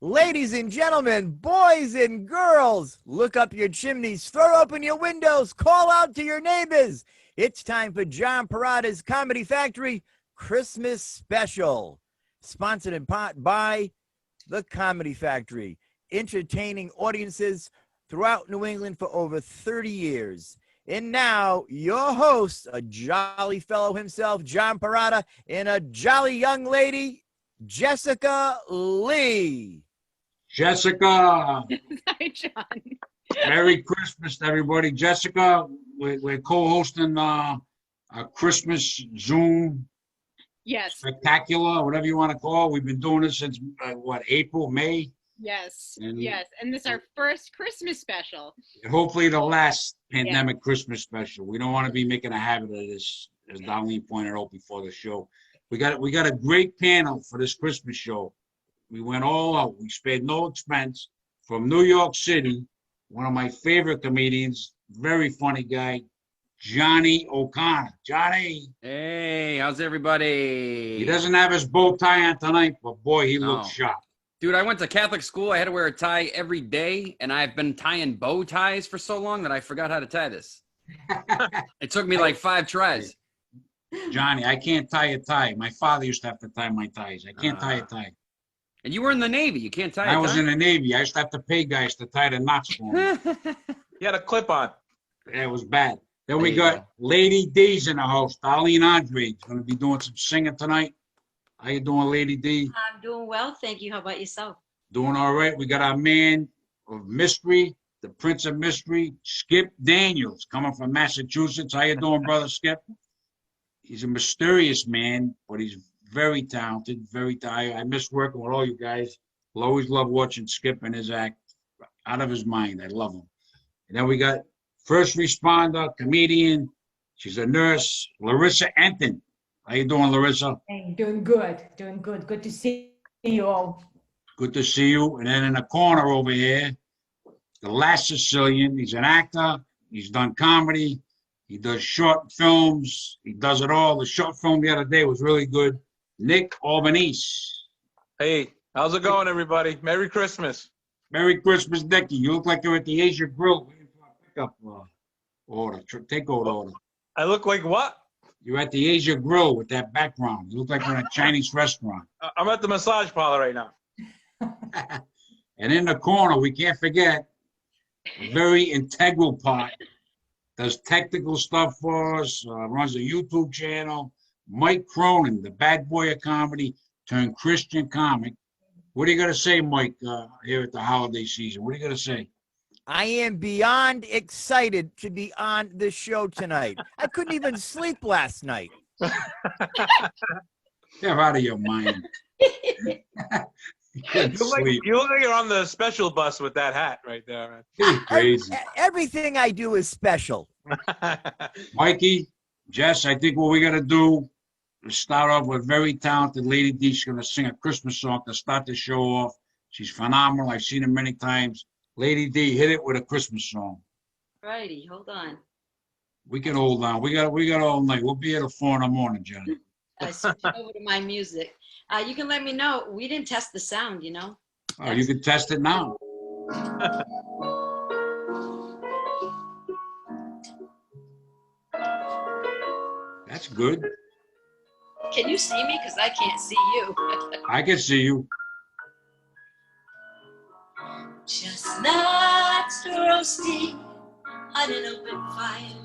Ladies and gentlemen, boys and girls, look up your chimneys, throw open your windows, call out to your neighbors. It's time for John Perrotta's Comedy Factory Christmas Special, sponsored in part by the Comedy Factory, entertaining audiences throughout New England for over 30 years. And now, your host, a jolly fellow himself, John Perrotta, and a jolly young lady, Jessica Leigh. Jessica. Hi, John. Merry Christmas to everybody. Jessica, we're co-hosting a Christmas Zoom Yes. spectacular, whatever you want to call it. We've been doing this since, April, May? Yes. And yes. And this is our first Christmas special. Hopefully the last pandemic Christmas special. We don't want to be making a habit of this, as Darlene pointed out before the show. We got a great panel for this Christmas show. We went all out. We spared no expense. From New York City, one of my favorite comedians, very funny guy, Johnny O'Connor. Johnny. Hey, how's everybody? He doesn't have his bow tie on tonight, but boy, he looks sharp. Dude, I went to Catholic school. I had to wear a tie every day, and I've been tying bow ties for so long that I forgot how to tie this. It took me like 5 tries. Johnny, I can't tie a tie. My father used to have to tie my ties. I can't tie a tie. And you were in the Navy. You can't tie a tie? I was in the Navy. I used to have to pay guys to tie the knots for me. You had a clip on. It was bad. Then we got Lady D's in the house. Darlene Andrade is going to be doing some singing tonight. How you doing, Lady D? I'm doing well, thank you. How about yourself? Doing all right. We got our man of mystery, the Prince of Mystery, Skip Daniels, coming from Massachusetts. How you doing, brother Skip? He's a mysterious man, but he's very talented, very talented. I miss working with all you guys. I'll always love watching Skip and his act. Out of his mind. I love him. And then we got first responder, comedian. She's a nurse, Larisa Entin. How you doing, Larisa? Hey, doing good. Good to see you all. Good to see you. And then in the corner over here, the last Sicilian. He's an actor. He's done comedy. He does short films. He does it all. The short film the other day was really good. Nick Albanese. Hey, how's it going, everybody? Merry Christmas. Merry Christmas, Nicky. You look like you're at the Asia Grill waiting for a pickup order, takeout order. I look like what? You're at the Asia Grill with that background. You look like you're in a Chinese restaurant. I'm at the massage parlor right now. And in the corner, we can't forget, a very integral part, does technical stuff for us, runs a YouTube channel, Mike Cronin, the bad boy of comedy turned Christian comic. What are you going to say, Mike, here at the holiday season? What are you going to say? I am beyond excited to be on the show tonight. I couldn't even sleep last night. You're out of your mind. You look like you're on the special bus with that hat right there, man. You're crazy. Everything I do is special. Mikey, Jess, I think what we're going to do is start off with very talented Lady D. She's going to sing a Christmas song to start the show off. She's phenomenal. I've seen her many times. Lady D, hit it with a Christmas song. Righty, hold on. We can hold on. We got all night. We'll be here till 4 in the morning, Johnny. I switched over to my music. You can let me know. We didn't test the sound, you know. Oh, you can test it now. That's good. Can you see me? Because I can't see you. I can see you. Chestnuts roasting on an open fire.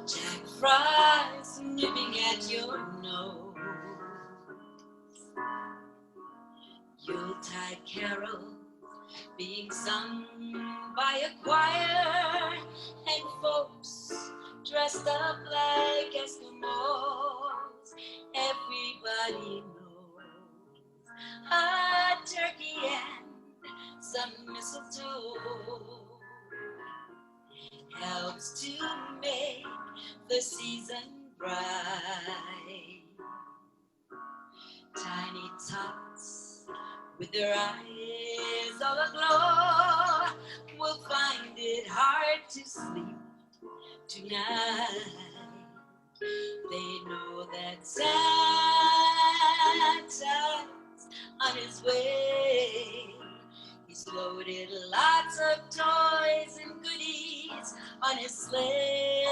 Jack fries nipping at your nose. Yuletide carols being sung by a choir, and folks dressed up like Eskimos. Everybody knows a turkey and some mistletoe helps to make the season bright. Tiny tots with their eyes all aglow will find it hard to sleep tonight. They know that Santa's on his way. He's loaded lots of toys and goodies on his sleigh.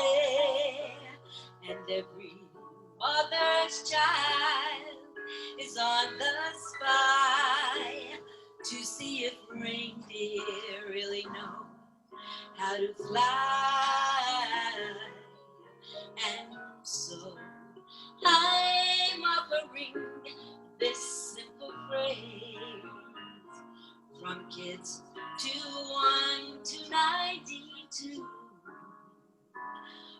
And every mother's child is on the spy to see if reindeer really know how to fly. And so I'm offering this simple phrase from kids 21 to 92.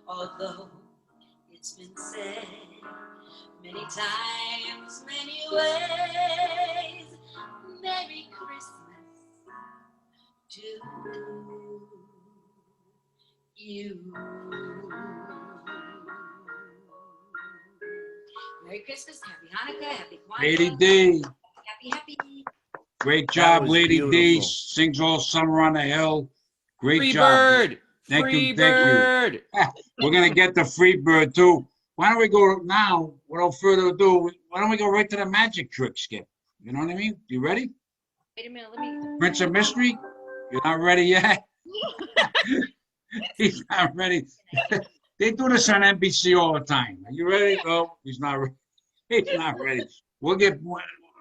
Although it's been said many times, many ways, Merry Christmas to you. Merry Christmas, Happy Hanukkah, Happy Kwanzaa. Lady D. Happy. Great job, was Lady D. beautiful. Sings all summer on the hill. Great Free job. bird. Thank Free you, thank you. bird. We're gonna get the free bird too. Why don't we go now? Without further ado, why don't we go right to the magic trick, Skip? You know what I mean? You ready? Wait a minute, let me. Prince of Mystery? You're not ready yet? He's not ready. They do this on NBC all the time. Are you ready? No, he's not ready. He's not ready. We'll get,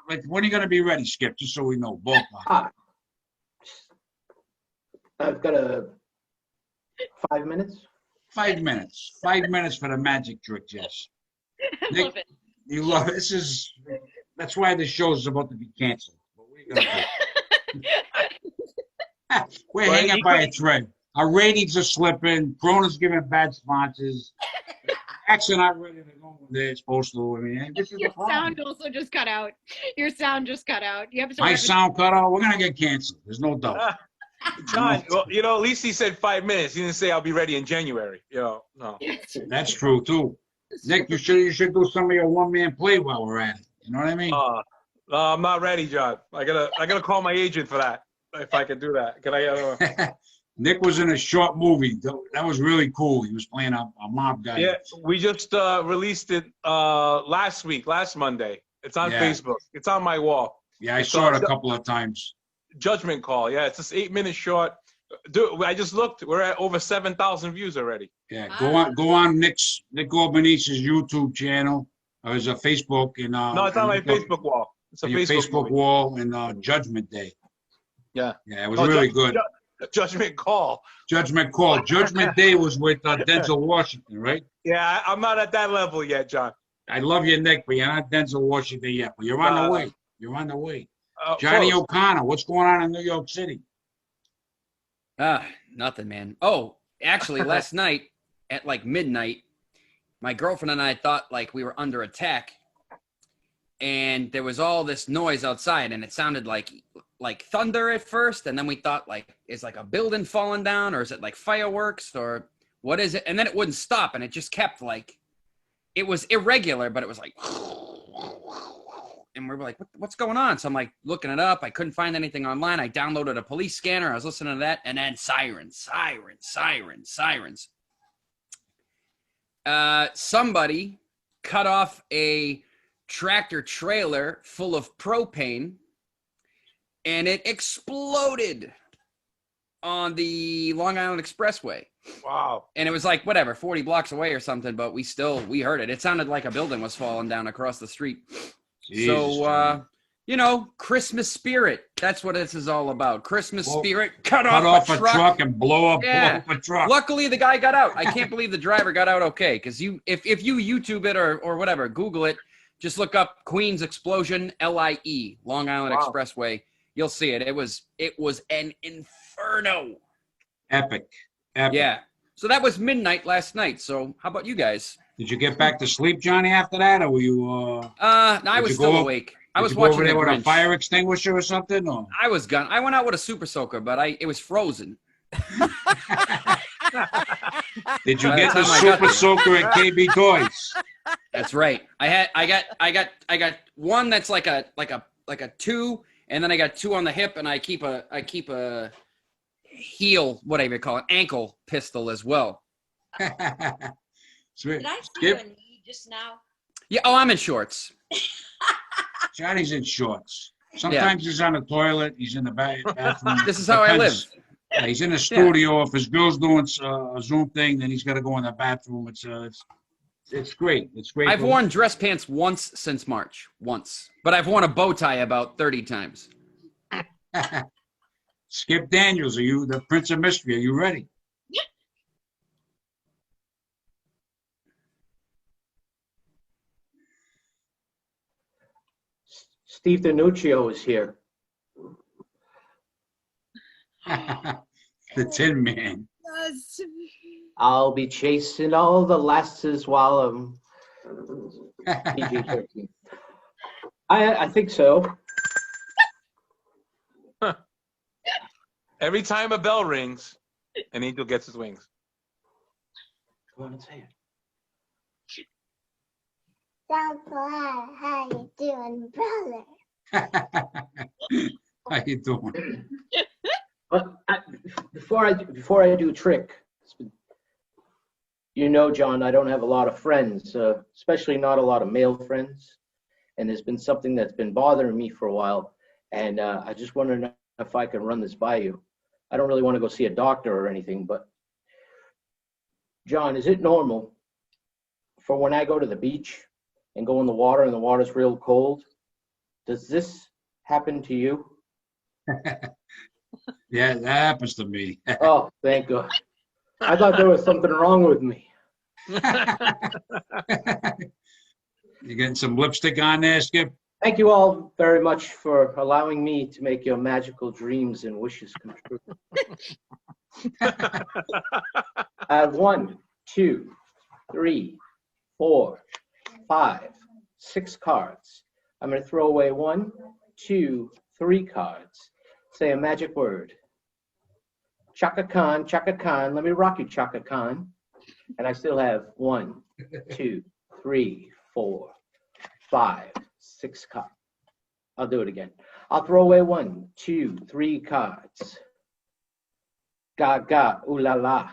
like, when are you gonna be ready, Skip? Just so we know, both. I've got 5 minutes. 5 minutes. 5 minutes for the magic trick, Jess. I Nick, love it. you love this that's why the show is about to be canceled. What are you gonna do? We're Well, hanging by a thread. Our ratings are slipping. Cronin's giving bad sponsors. Actually, not ready to go where they're supposed to. I mean, this is the Your problem. sound also just cut out. Your sound just cut out. You have to. My sound cut off. We're gonna get canceled. There's no doubt. John, well, you know, at least he said 5 minutes. He didn't say I'll be ready in January. You know, no. That's true too. Nick, you should do some of your one-man play while we're at it. You know what I mean? No, I'm not ready, John. I gotta call my agent for that. If I can do that, can I? Nick was in a short movie. That was really cool. He was playing a mob guy. Yeah, we just released it last Monday. It's on Yeah. Facebook. It's on my wall. Yeah, I It's saw on it a couple of times. Judgment Call. Yeah, it's just 8 minutes short. Dude, I just looked. We're at over 7,000 views already. Yeah, go on Nick Albanese's YouTube channel or his Facebook and No, it's on my Facebook wall. It's a your Facebook Facebook movie. wall and Judgment Day. Yeah. Yeah, it was No, really good. Judgment Call. Judgment Call. Judgment Day was with Denzel Washington, right? Yeah, I'm not at that level yet, John. I love you, Nick, but you're not Denzel Washington yet. But you're on the way. You're on the way. Johnny Close. O'Connor, what's going on in New York City? Nothing, man. Oh, actually, last night at like midnight, my girlfriend and I thought like we were under attack, and there was all this noise outside, and it sounded like thunder at first, and then we thought like, is like a building falling down, or is it like fireworks, or what is it? And then it wouldn't stop, and it just kept like, it was irregular, but it was like, and we were like, what's going on? So I'm like looking it up. I couldn't find anything online. I downloaded a police scanner. I was listening to that, and then sirens. Somebody cut off a tractor trailer full of propane, and it exploded on the Long Island Expressway. Wow. And it was like, whatever, 40 blocks away or something, but we heard it. It sounded like a building was falling down across the street. Jesus, You know, Christmas spirit. That's what this is all about. Christmas spirit. Cut cut off a a truck and blow up a truck. Luckily, the guy got out. I can't believe the driver got out okay. Because if you YouTube it or whatever, Google it, just look up Queens Explosion, LIE, Long Island Expressway. You'll see it. It was an inferno. Epic. Yeah. So that was midnight last night. So how about you guys? Did you get back to sleep, Johnny, after that, or were you? No, I was still awake. I was watching over there the with Grinch. a fire extinguisher or something. Or? I was gone. I went out with a super soaker, but it was frozen. Did you By get the the time I got super there. soaker at KB Toys? That's right. I got one that's like a 2, and then I got 2 on the hip, and I keep a heel, whatever you call it, ankle pistol as well. Sweet. Did I see Skip? a knee just now? Yeah. Oh, I'm in shorts. Johnny's in shorts. Sometimes he's on the toilet. He's in the bathroom. This is how I live. Depends. Yeah, he's in the studio. If his girl's doing a Zoom thing, then he's got to go in the bathroom. It's great. It's great. I've worn dress pants once since March. Once. But I've worn a bow tie about 30 times. Skip Daniels, are you the Prince of Mystery? Are you ready? Steve DiNuccio is here. The Tin Man. I'll be chasing all the lasses while I'm PG-13. I think so. Every time a bell rings, an angel gets his wings. Go on and say it. John Perrotta, how you doing, brother? How you doing? But before I do trick, you know, John, I don't have a lot of friends, especially not a lot of male friends. And there's been something that's been bothering me for a while. And I just want to know if I can run this by you. I don't really want to go see a doctor or anything, but John, is it normal for when I go to the beach and go in the water and the water's real cold? Does this happen to you? Yeah, that happens to me. Oh, thank God. I thought there was something wrong with me. You getting some lipstick on there, Skip? Thank you all very much for allowing me to make your magical dreams and wishes come true. I have 1, 2, 3, 4, 5, 6 cards. I'm going to throw away 1, 2, 3 cards. Say a magic word. Chaka Khan, Chaka Khan. Let me rock you, Chaka Khan. And I still have 1, 2, 3, 4, 5, 6 cards. I'll do it again. I'll throw away 1, 2, 3 cards. Gaga, ooh la la.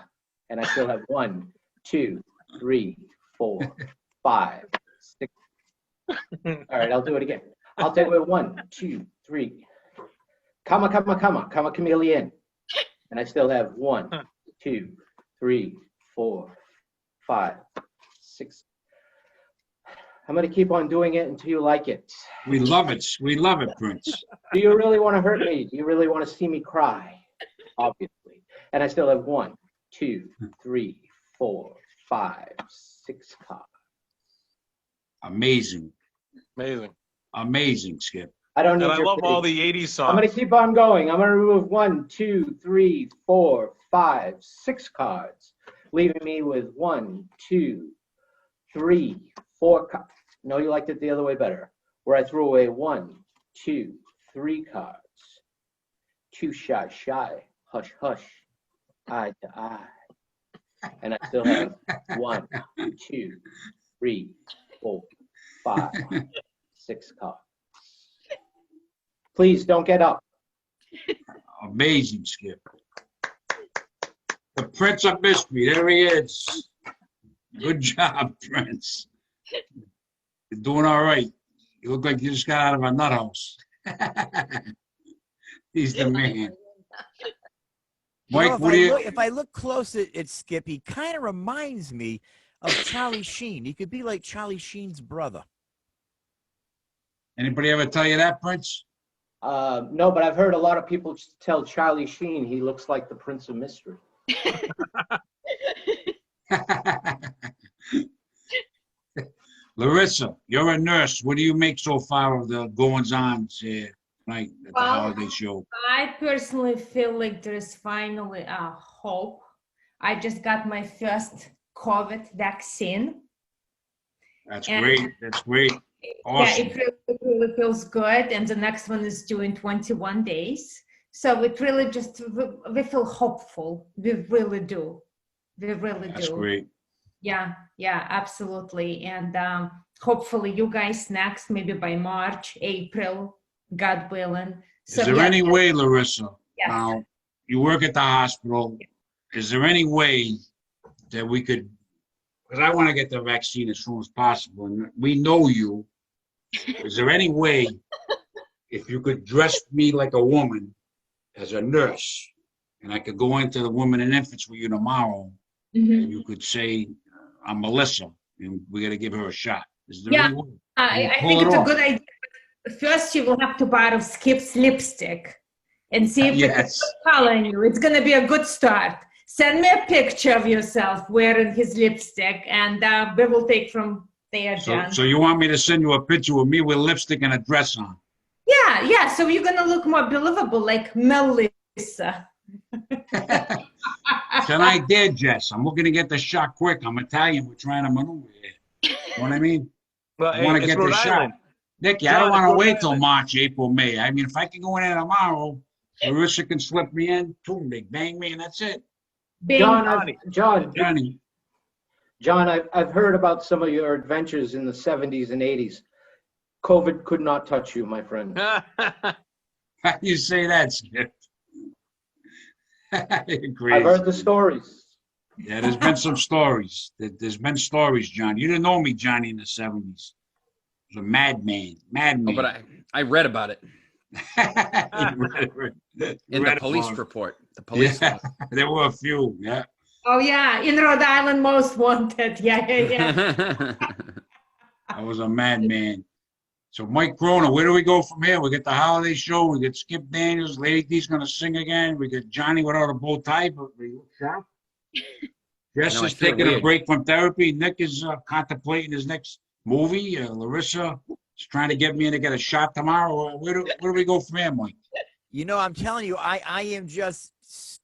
And I still have 1, 2, 3, 4, 5, 6. All right, I'll do it again. I'll take away 1, 2, 3. Kama, kama, kama, kama, chameleon. And I still have 1, 2, 3, 4, 5, 6. I'm going to keep on doing it until you like it. We love it. We love it, Prince. Do you really want to hurt me? Do you really want to see me cry? Obviously. And I still have 1, 2, 3, 4, 5, 6 cards. Amazing. Amazing. Amazing, Skip. I don't need And I your love pity. all the 80s songs. I'm going to keep on going. I'm going to remove 1, 2, 3, 4, 5, 6 cards, leaving me with 1, 2, 3, 4 cards. No, you liked it the other way better. Where I threw away 1, 2, 3 cards. 2 shy, shy, hush, hush, eye to eye. And I still have 1, 2, 3, 4, 5, 6 cards. Please don't get up. Amazing, Skip. The Prince of Mystery. There he is. Good job, Prince. You're doing all right. You look like you just got out of a nut house. He's the man. Mike, what do you? If I look close at Skip, he kind of reminds me of Charlie Sheen. He could be like Charlie Sheen's brother. Anybody ever tell you that, Prince? No, but I've heard a lot of people tell Charlie Sheen he looks like the Prince of Mystery. Larisa, you're a nurse. What do you make so far of the goings-ons here tonight at the holiday show? I personally feel like there is finally a hope. I just got my first COVID vaccine. That's great. That's great. Awesome. Yeah, it really feels good. And the next one is due in 21 days. So it really just, we feel hopeful. We really do. We really do. That's great. Yeah, absolutely. And hopefully you guys next, maybe by March, April, God willing. So, Is there any way, Larisa, Yes. now you work at the hospital, is there any way that we could because I want to get the vaccine as soon as possible. And we know you. Is there any way, if you could dress me like a woman as a nurse, and I could go into the women and infants with you tomorrow, and you could say, I'm Melissa, and we got to give her a shot. Is there Yeah, any way? I pull think it it's a off. good idea. First, you will have to borrow Skip's lipstick and see if Yes. it's following you. It's going to be a good start. Send me a picture of yourself wearing his lipstick, and we will take from there, John. So you want me to send you a picture of me with lipstick and a dress on? Yeah. So you're going to look more believable, like Melissa. Tonight, there, Jess. I'm looking to get the shot quick. I'm Italian. We're trying to maneuver here. You know what I mean? Well, I want to it's get the Rhode shot. Island. Nicky, John, I don't it's want to Rhode wait till Island. March, April, May. I mean, if I can go in there tomorrow, Larisa can slip me in, boom, they bang me, and that's it. John, I've heard about some of your adventures in the 70s and 80s. COVID could not touch you, my friend. How do you say that, Skip? Crazy. I've heard the stories. Yeah, there's been some stories. There's been stories, John. You didn't know me, Johnny, in the 70s. I was a madman. Oh, but I read about it in the police report. report. The police. Yeah, there were a few. Yeah. Oh, yeah, in Rhode Island, most wanted. Yeah. I was a madman. So Mike Cronin, where do we go from here? We get the holiday show. We get Skip Daniels. Lady D's going to sing again. We get Johnny without a bow tie, but we look sharp. Jess No, I is feel taking a weird. break from therapy. Nick is contemplating his next movie. Larissa is trying to get me in to get a shot tomorrow. Where do we go from here, Mike? You know, I'm telling you, I am just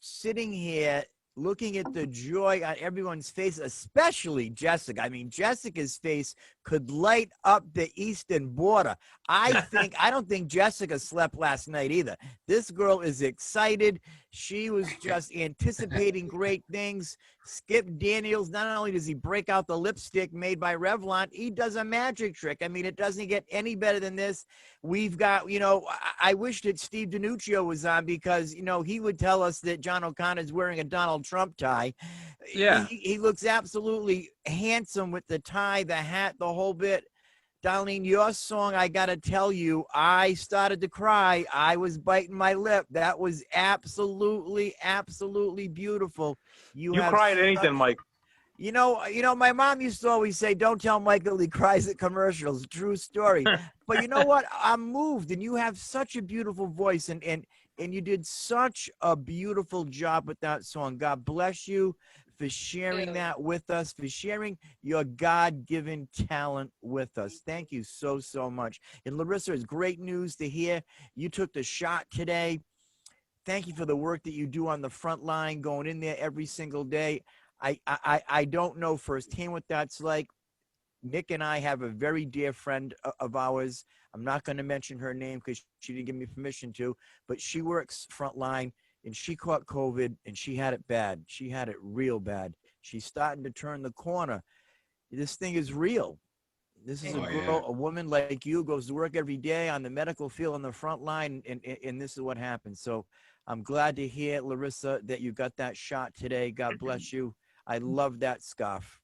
sitting here looking at the joy on everyone's face, especially Jessica. I mean, Jessica's face could light up the eastern border. I don't think Jessica slept last night either. This girl is excited. She was just anticipating great things. Skip Daniels, not only does he break out the lipstick made by Revlon, he does a magic trick. I mean, it doesn't get any better than this. We've got, you know, I wish that Steve DiNuccio was on because, you know, he would tell us that John O'Connor's wearing a Donald Trump tie. Yeah. He looks absolutely handsome with the tie, the hat, the whole bit. Darlene, your song, I got to tell you, I started to cry. I was biting my lip. That was absolutely, absolutely beautiful. You cry at anything, Mike. You know, my mom used to always say, don't tell Michael he cries at commercials. True story. But you know what? I'm moved, and you have such a beautiful voice, and you did such a beautiful job with that song. God bless you for sharing that with us, for sharing your God-given talent with us. Thank you so, so much. And Larisa, it's great news to hear you took the shot today. Thank you for the work that you do on the front line, going in there every single day. I don't know firsthand what that's like. Nick and I have a very dear friend of ours. I'm not going to mention her name because she didn't give me permission to, but she works frontline, and she caught COVID, and she had it bad. She had it real bad. She's starting to turn the corner. This thing is real. This is a girl, a woman like you, goes to work every day on the medical field on the front line, and this is what happens. So I'm glad to hear, Larisa, that you got that shot today. God bless you. I love that scarf.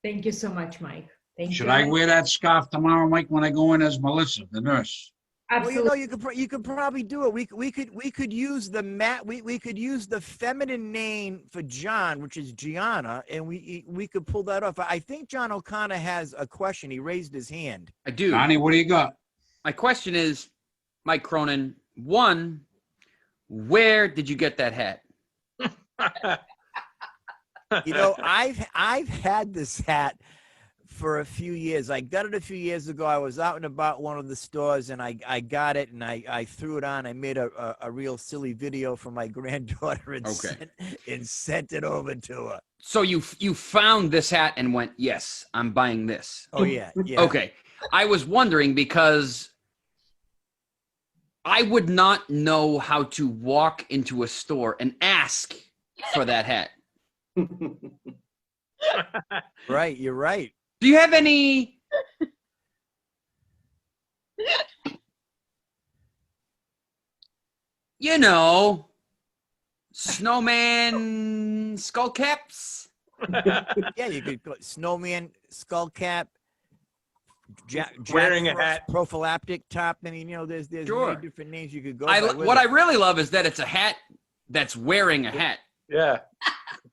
Thank you so much, Mike. Thank you. Should I wear that scarf tomorrow, Mike, when I go in as Melissa, the nurse? Absolutely. Well, you know, you could probably do it. We could use we could use the feminine name for John, which is Gianna, and we could pull that off. I think John O'Connor has a question. He raised his hand. I do. Johnny, what do you got? My question is, Mike Cronin, one, where did you get that hat? You know, I've had this hat for a few years. I got it a few years ago. I was out and about one of the stores, and I got it, and I threw it on. I made a real silly video for my granddaughter and sent it over to her. So you found this hat and went, yes, I'm buying this. Oh, yeah. Okay. I was wondering because I would not know how to walk into a store and ask for that hat. Right, you're right. Do you have any snowman skull caps? Yeah, you could go snowman, skull cap, Wearing a hat. prophylactic top. I mean, there's Sure. many different names you could go by with What it. I really love is that it's a hat that's wearing a hat. Yeah,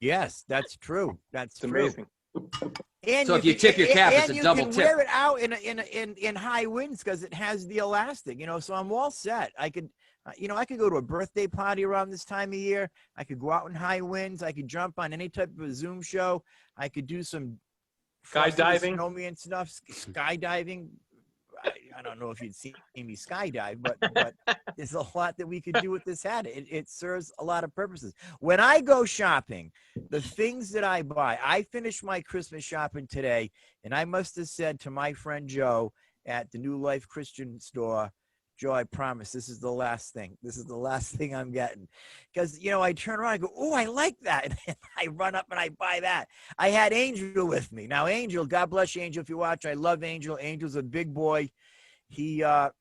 Yes, that's true. That's it's true. amazing. And So if you tip your cap, it's a double you can tip. wear it out in high winds because it has the elastic. So I'm all set. I could go to a birthday party around this time of year. I could go out in high winds. I could jump on any type of a Zoom show. I could do some Skydiving. snowman stuff, skydiving. I don't know if you'd see me skydive, but there's a lot that we could do with this hat. It serves a lot of purposes. When I go shopping, the things that I buy, I finished my Christmas shopping today, and I must have said to my friend Joe at the New Life Christian store, Joe, I promise this is the last thing. This is the last thing I'm getting. Because, I turn around and go, oh, I like that. And I run up and I buy that. I had Angel with me. Now, Angel, God bless you, Angel, if you watch. I love Angel. Angel's a big boy. He had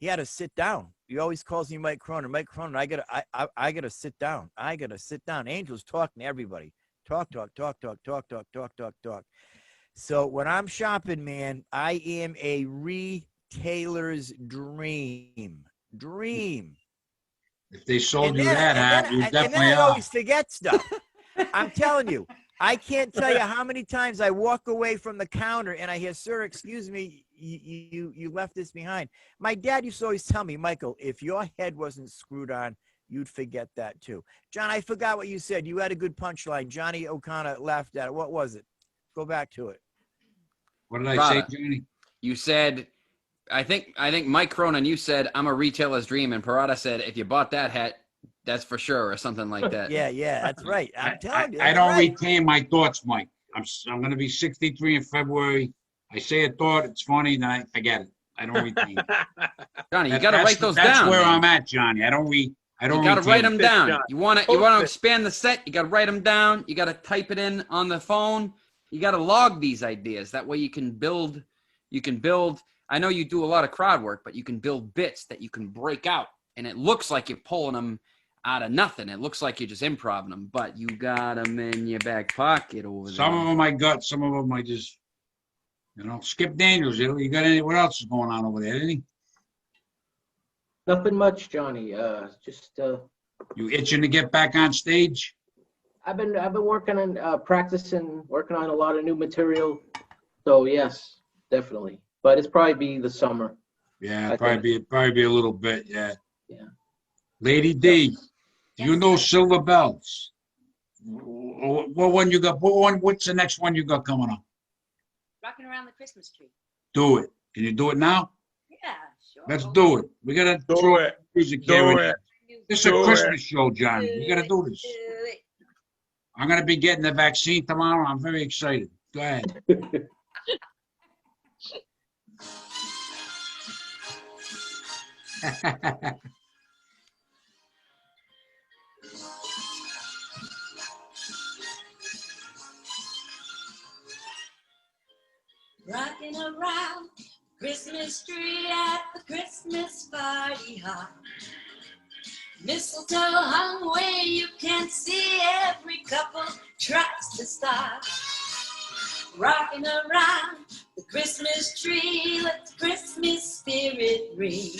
to sit down. He always calls me Mike Cronin. Mike Cronin, I gotta sit down. I gotta sit down. Angel's talking to everybody. Talk. So when I'm shopping, man, I am a retailer's dream. If they sold you that hat, you definitely and then I are. always forget stuff. I'm telling you, I can't tell you how many times I walk away from the counter and I hear, sir, excuse me, you left this behind. My dad used to always tell me, Michael, if your head wasn't screwed on, you'd forget that too. John, I forgot what you said. You had a good punchline. Johnny O'Connor laughed at it. What was it? Go back to it. What did I say, Perrotta, Johnny? You said, I think Mike Cronin, you said, I'm a retailer's dream. And Perrotta said, if you bought that hat, that's for sure, or something like that. Yeah, that's right. I'm telling you. I don't retain my thoughts, Mike. I'm going to be 63 in February. I say a thought, it's funny, then I forget it. I don't retain it. Johnny, you got to write those down. That's where man. I'm at, Johnny. I don't You got to write them it. down. John. You want to expand the set, you got to write them down. You got to type it in on the phone. You got to log these ideas. That way you can build. I know you do a lot of crowd work, but you can build bits that you can break out. And it looks like you're pulling them out of nothing. It looks like you're just improvising them, but you got them in your back pocket over there. Some of them I got, some of them I just, Skip Daniels. You got any? What else is going on over there? Anything? Nothing much, Johnny. Just You itching to get back on stage? I've been working on practicing, working on a lot of new material. So yes, definitely. But it's probably be the summer. Yeah, probably be a little bit. Yeah. Yeah. Lady D, do you know Silver Bells? What one you got? What's the next one you got coming up? Rocking around the Christmas tree. Do it. Can you do it now? Yeah, sure. Let's do it. We gotta Do it. music Do here. it. This is a Do Christmas show, Johnny. We gotta do this. Do it. I'm gonna be getting the vaccine tomorrow. I'm very excited. Go ahead. Rocking around Christmas tree at the Christmas party hop. Mistletoe hung where you can see every couple tries to stop. Rocking around the Christmas tree, let the Christmas spirit ring.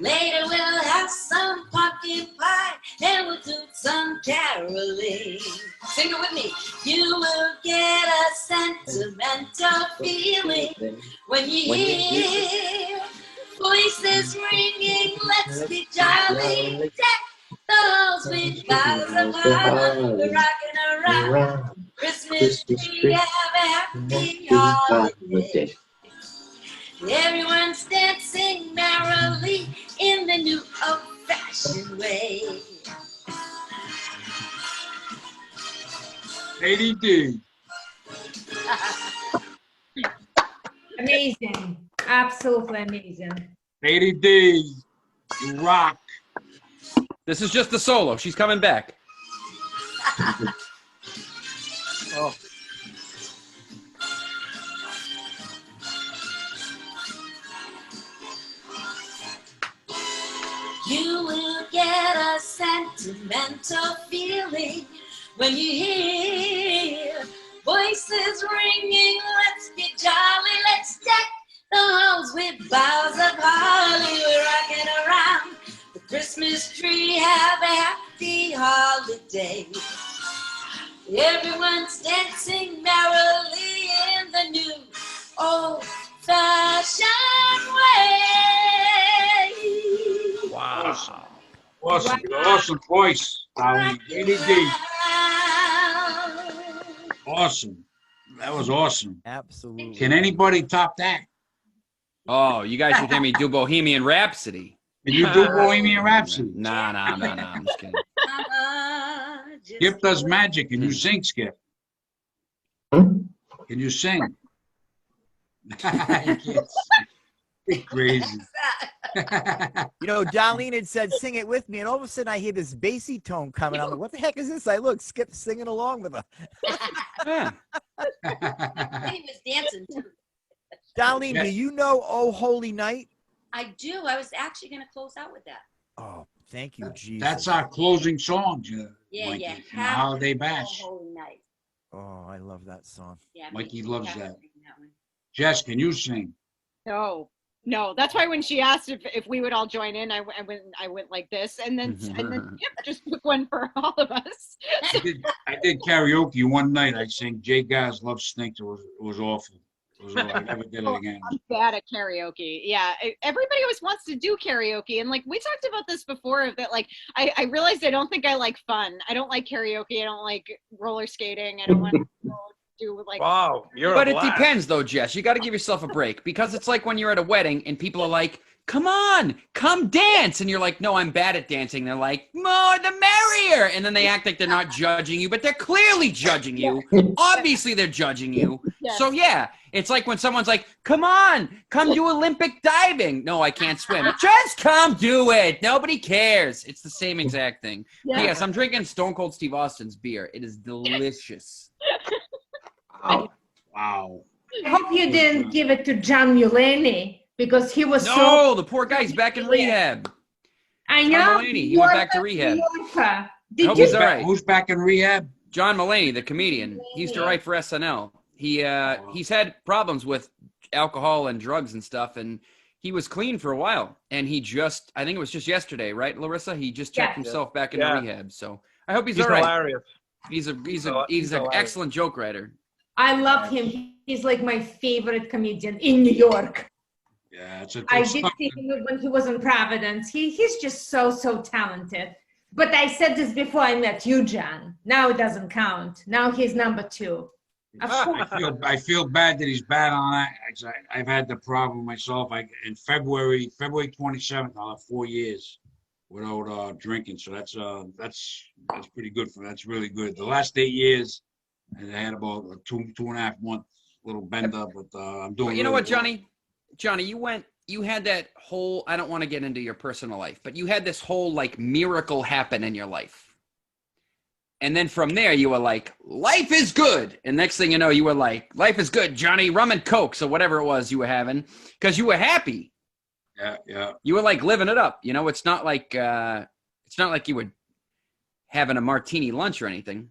Later we'll have some pumpkin pie and we'll do some caroling. Sing it with me. You will get a sentimental feeling when you hear voices ringing. Let's be jolly. Deck the halls with boughs of holly. We're rocking around Christmas tree. Have a happy holiday. Everyone's dancing merrily in the new old-fashioned way. Lady D. Amazing. Absolutely amazing. Lady D. You rock. This is just the solo. She's coming back. Oh. You will get a sentimental feeling When you hear voices ringing, let's get jolly, let's deck the halls with boughs of holly. We're rocking around the Christmas tree, have a happy holiday. Everyone's dancing merrily in the new old-fashioned way. Wow. Awesome. Awesome voice, Darlene. Andy. Awesome. That was awesome. Absolutely. Can anybody top that? Oh, you guys should hear me do Bohemian Rhapsody. Can you do Bohemian Rhapsody? Nah, I'm just kidding. Skip does magic. Can you sing, Skip? Hmm? Can you sing? I can't sing. You're crazy. You know, Darlene had said, sing it with me, and all of a sudden I hear this bassy tone coming. I'm like, what the heck is this? I look, Skip's singing along with her. Yeah. He was dancing too. Darlene, do you know Oh Holy Night? I do. I was actually going to close out with that. Oh, thank you, Jesus. That's our closing song, Yeah, Mikey, yeah. in the holiday bash. Holy night. Oh, I love that song. Yeah, Mikey me- loves yeah, that. one. Jess, can you sing? No, no. That's why when she asked if we would all join in, I went like this, and then Skip just took one for all of us. I did karaoke one night. I sang Jay Gaz Love Stinks. It was awful. It was awful. I never did it again. I'm bad at karaoke. Yeah, everybody always wants to do karaoke, and like we talked about this before. That like I realized I don't think I like fun. I don't like karaoke. I don't like roller skating. I don't want to do like. Wow, you're But a it blast. depends, though, Jess. You got to give yourself a break because it's like when you're at a wedding and people are like, "Come on, come dance," and you're like, "No, I'm bad at dancing." They're like, "More the merrier," and then they act like they're not judging you, but they're clearly judging you. Obviously, they're judging you. Yes. So yeah, it's like when someone's like, "Come on, come do Olympic diving." No, I can't swim. Just come do it. Nobody cares. It's the same exact thing. Yeah. Yes, I'm drinking Stone Cold Steve Austin's beer. It is delicious. Wow. I hope you didn't give it to John Mulaney because he was so. No, the poor guy's back in rehab. I John know. Mulaney, he went back to rehab. Yorker. I hope Did he's you? all right. Who's back in rehab? John Mulaney, the comedian, he used to write for SNL. He's had problems with alcohol and drugs and stuff, and he was clean for a while. And he just, I think it was just yesterday, right, Larissa? He just checked himself back into Yeah. rehab. So I hope he's He's all right. hilarious. He's an hilarious. excellent joke writer. I love him. He's like my favorite comedian in New York. Yeah, it's a I good did stuff. see him when he was in Providence. He's just so talented. But I said this before I met you, John. Now it doesn't count. Now he's number 2. Of course. I feel bad that he's bad on that. I've had the problem myself. In February 27th, I'll have 4 years without drinking. So that's pretty good for me. That's really good. The last 8 years, I had about a 2.5 month little bend up, but I'm doing. But you know what, really well. Johnny, you had that whole, I don't want to get into your personal life, but you had this whole like miracle happen in your life. And then from there you were like, life is good. And next thing you know, you were like, life is good, Johnny, rum and Coke. So whatever it was you were having, because you were happy. Yeah. You were like living it up. You know, it's not like you were having a martini lunch or anything.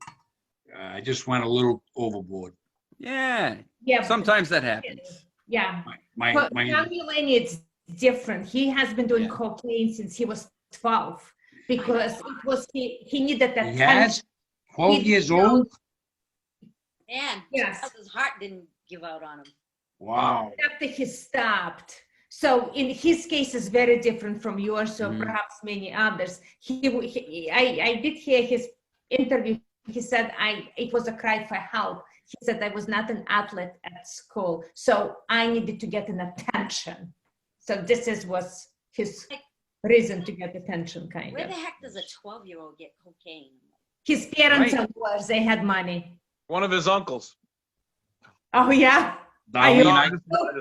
I just went a little overboard. Yeah. Yeah. Sometimes that happens. Yeah. My But John Mulaney, it's different. He has been doing cocaine since he was 12 because it was he needed that he time. has 12 years old. Man, Yes. his heart didn't give out on him. Wow. After he stopped. So in his case is very different from yours, so Mhm. perhaps many others. I did hear his interview. He said it was a cry for help. He said I was not an athlete at school, so I needed to get an attention. So this was his reason to get attention, kind Where of. the heck does a 12-year-old get cocaine? His parents Right. are lawyers, they had money. One of his uncles. Oh yeah. Darlene,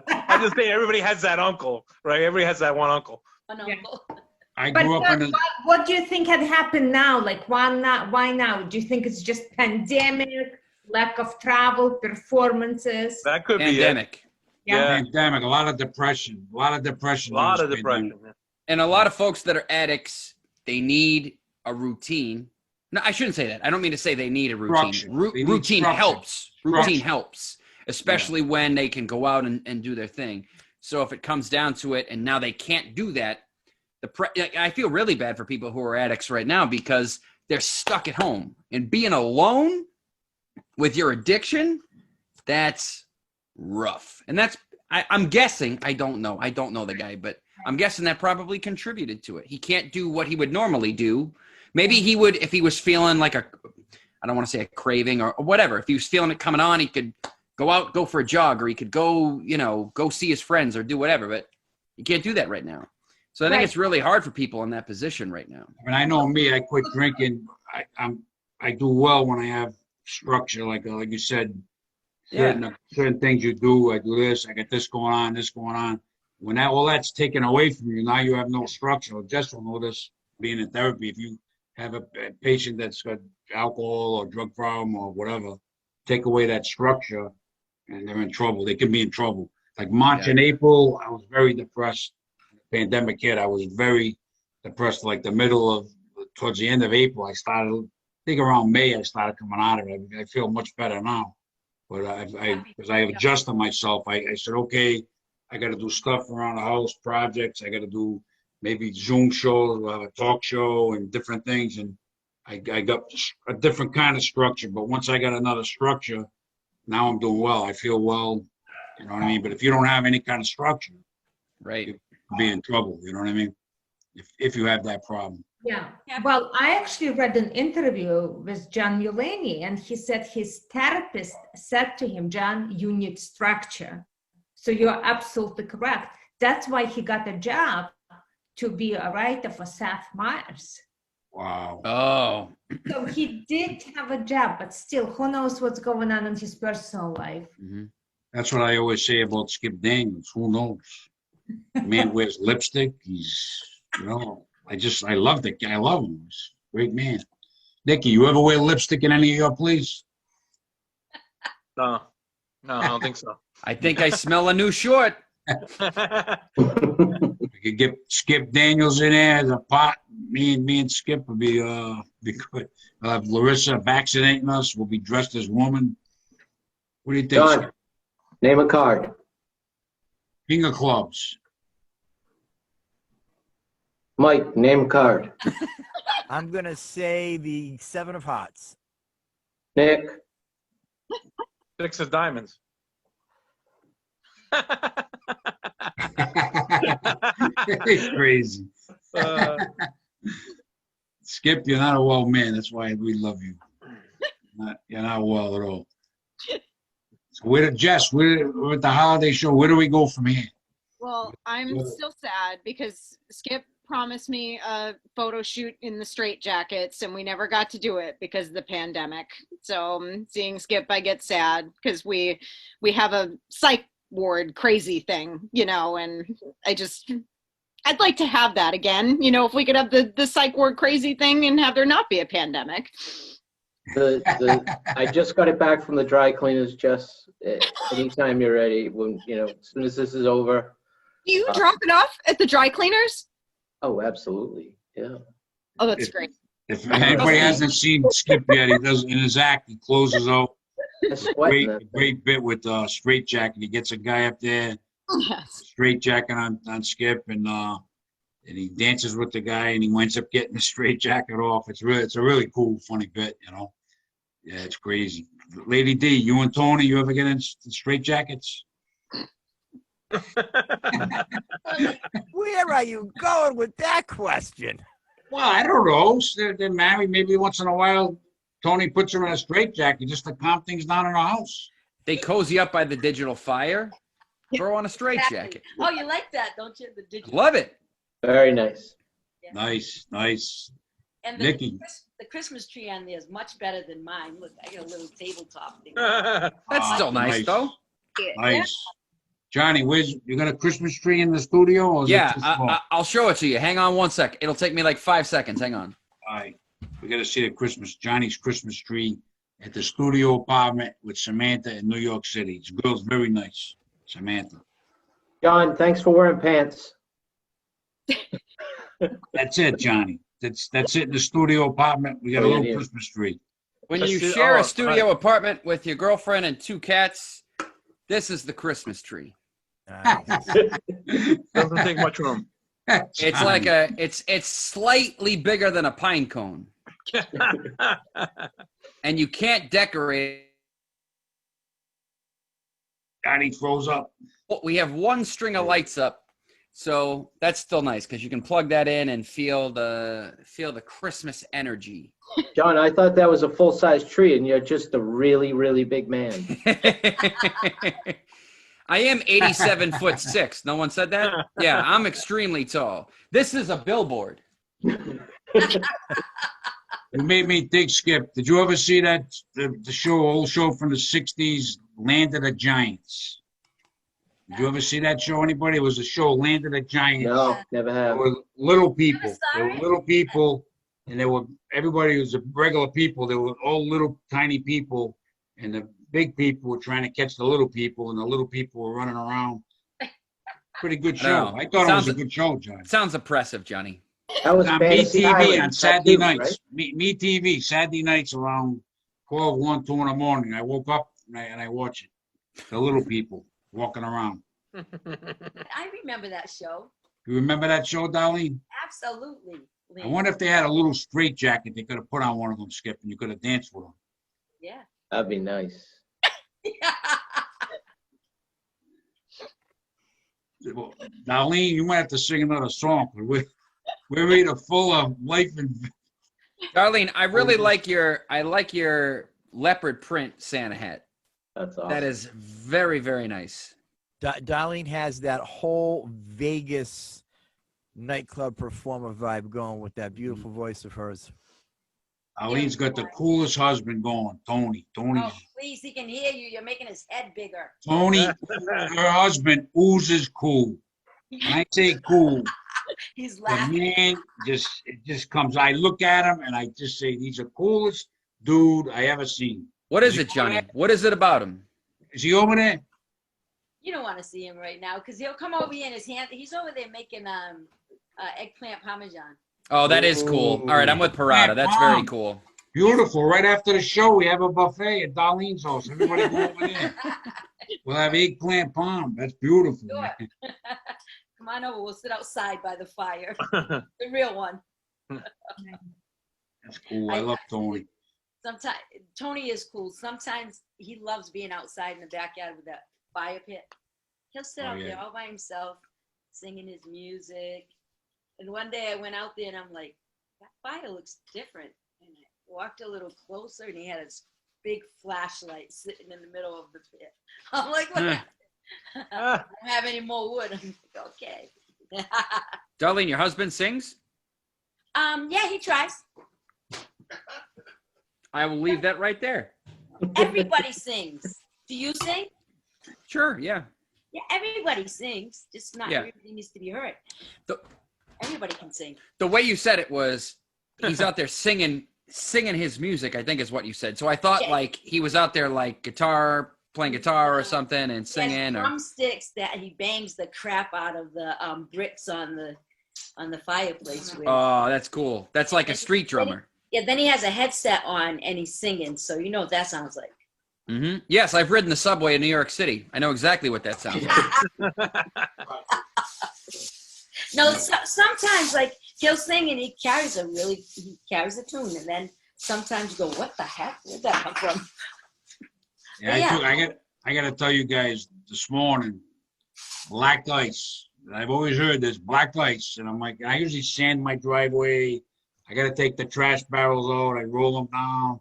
I just think everybody has that uncle, right? Everybody has that one uncle. Oh, no. Yeah. I But grew up in a. what do you think had happened now? Like why now? Do you think it's just pandemic, lack of travel, performances? That could be it. Pandemic. Yeah. Pandemic, a lot of depression. A lot of during this depression. pandemic. And a lot of folks that are addicts, they need a routine. No, I shouldn't say that. I don't mean to say they need a routine. Structure. They need Routine structure. helps. Routine Structure. helps, especially when they can go out and do their thing. So if it comes down to it and now they can't do that, I feel really bad for people who are addicts right now because they're stuck at home. And being alone with your addiction, that's rough. And I'm guessing, I don't know the guy, but I'm guessing that probably contributed to it. He can't do what he would normally do. Maybe he would, if he was feeling like I don't want to say a craving or whatever. If he was feeling it coming on, he could go out, go for a jog, or he could go, go see his friends or do whatever. But he can't do that right now. So I think it's really hard for people in that position right now. I mean, I know me. I quit drinking. I do well when I have structure, like you said. Certain things you do. I do this. I got this going on. This going on. When all that's taken away from you, now you have no structure. Just will notice being in therapy. If you have a patient that's got alcohol or drug problem or whatever, take away that structure, and they're in trouble. They can be in trouble. Like March and April, I was very depressed. Pandemic hit, I was very depressed. Like towards the end of April, I think around May, I started coming out of it. I feel much better now. But because I adjusted myself, I said, okay, I got to do stuff around the house, projects. I got to do maybe Zoom shows, we'll have a talk show and different things. And I got a different kind of structure. But once I got another structure, now I'm doing well. I feel well, you know what I mean? But if you don't have any kind of structure, right, you could be in trouble, you know what I mean? If you have that problem. Yeah. Well, I actually read an interview with John Mulaney, and he said his therapist said to him, John, you need structure. So you're absolutely correct. That's why he got a job to be a writer for Seth Meyers. Wow. Oh. So he did have a job, but still, who knows what's going on in his personal life. Mm-hmm. That's what I always say about Skip Daniels. Who knows? The man wears lipstick. He's, I love the guy. I love him. He's a great man. Nikki, you ever wear lipstick in any of your plays? No, I don't think so. I think I smell a new short. We could get Skip Daniels in there as a pot. Me and Skip would be good. We'll have Larisa vaccinating us. We'll be dressed as woman. What do you think? John, Skip? name a card. King of clubs. Mike, name a card. I'm going to say the 7 of hearts. Nick, 6 of diamonds. It's crazy. Skip, you're not a well man. That's why we love you. You're not well at all. So we're with the holiday show. Where do we go from here? Well, I'm still sad because Skip promised me a photo shoot in the straitjackets, and we never got to do it because of the pandemic. So seeing Skip, I get sad because we have a psych ward crazy thing, and I'd like to have that again. If we could have the psych ward crazy thing and have there not be a pandemic. I just got it back from the dry cleaners, Jess. Anytime you're ready, as soon as this is over. Do you drop it off at the dry cleaners? Oh, absolutely. Yeah. Oh, that's great. If anybody hasn't seen Skip yet, he does in his act. He closes out great bit with straight jacket. He gets a guy up there, straight jacket on Skip, and he dances with the guy, and he winds up getting the straight jacket off. It's a really cool, funny bit, Yeah, it's crazy. Lady D, you and Tony, you ever get in straight jackets? Where are you going with that question? Well, I don't know. They're married. Maybe once in a while, Tony puts her in a straitjacket just to calm things down in her house. They cozy up by the digital fire. Throw on a straitjacket. Oh, you like that, don't you? The digital. Love it. Very nice. Yeah. Nice. And Nikki. The Christmas tree on there is much better than mine. Look, I got a little tabletop thing. That's still nice, though. Nice. Johnny, you got a Christmas tree in the studio? Or is it too small? I'll show it to you. Hang on 1 sec. It'll take me like 5 seconds. Hang on. All right. We got to see Johnny's Christmas tree at the studio apartment with Samantha in New York City. This girl's very nice, Samantha. John, thanks for wearing pants. That's it, Johnny. That's it in the studio apartment. We got a little Christmas tree. When Let's you see- share oh, a studio apartment with your girlfriend and 2 cats, this is the Christmas tree. Doesn't take much room. It's like it's slightly bigger than a pine cone, and you can't decorate. Johnny froze up. We have 1 string of lights up, so that's still nice because you can plug that in and feel the Christmas energy. John, I thought that was a full-size tree, and you're just a really, really big man. I am 87'6". No one said that? Yeah, I'm extremely tall. This is a billboard. You made me think, Skip. Did you ever see that the old show from the '60s, Land of the Giants? Did you ever see that show? Anybody? It was a show, Land of the Giants. No, never There have. were little people. Never There saw were little people, and everybody was regular people. They were all little tiny people, and the big people were trying to catch the little people, and the little people were running around. Pretty good show. know. I thought it was a Sounds- good show, John. Sounds oppressive, Johnny. That was On Me Fantasy TV Island, on that Saturday too, nights. right? Me TV, Saturday nights around 12, 1, 2 in the morning. I woke up and I watch it. The little people walking around. I remember that show. You remember that show, Darlene? Absolutely. I wonder if they had a little straight jacket they could have put on one of them, Skip, and you could have danced with them. Yeah. That'd be nice. Well, Darlene, you might have to sing another song. We're either full of life and Darlene, I really like your leopard print Santa hat. That's awesome. That is very, very nice. Darlene has that whole Vegas nightclub performer vibe going with that beautiful voice of hers. Darlene's got the coolest husband going, Tony. Tony's Oh, please, he can hear you. You're making his head bigger. Tony, her husband oozes cool. When I say cool, He's the laughing. man just comes. I look at him and I just say he's the coolest dude I ever seen. What is it, Johnny? What is it about him? Is he over there? You don't want to see him right now because he'll come over here in his hand. He's over there making eggplant parmesan. Oh, that is cool. All right, I'm with Perrotta. That's very cool. Beautiful. Right after the show, we have a buffet at Darlene's house. Everybody go over there. We'll have eggplant palm. That's beautiful. Sure. Come on over. We'll sit outside by the fire. The real one. That's cool. I love Tony. Sometimes Tony is cool. Sometimes he loves being outside in the backyard with that fire pit. He'll sit Oh, out yeah. there all by himself, singing his music. And one day I went out there and I'm like, that fire looks different. And I walked a little closer and he had his big flashlight sitting in the middle of the pit. I'm like, what? I don't have any more wood. I'm like, okay. Darlene, your husband sings? Yeah, he tries. I will leave that right there. Everybody sings. Do you sing? Sure, yeah. Yeah, everybody sings. Just not Yeah. everybody needs to be heard. The- Everybody can sing. The way you said it was he's out there singing his music, I think is what you said. So I thought Yeah. like he was out there like playing guitar or something and He singing. has Or drumsticks that he bangs the crap out of the bricks on the fireplace with. Oh, that's cool. That's like a street drummer. Yeah, then he has a headset on and he's singing, so you know what that sounds like. Hmm. Yes, I've ridden the subway in New York City. I know exactly what that sounds like. No, sometimes like he'll sing and he carries a tune, and then sometimes you go, "What the heck? Where'd that come from?" Yeah, Yeah. I got to tell you guys this morning, black ice. I've always heard this black ice, and I'm like, I usually sand my driveway. I got to take the trash barrels out. I roll them down.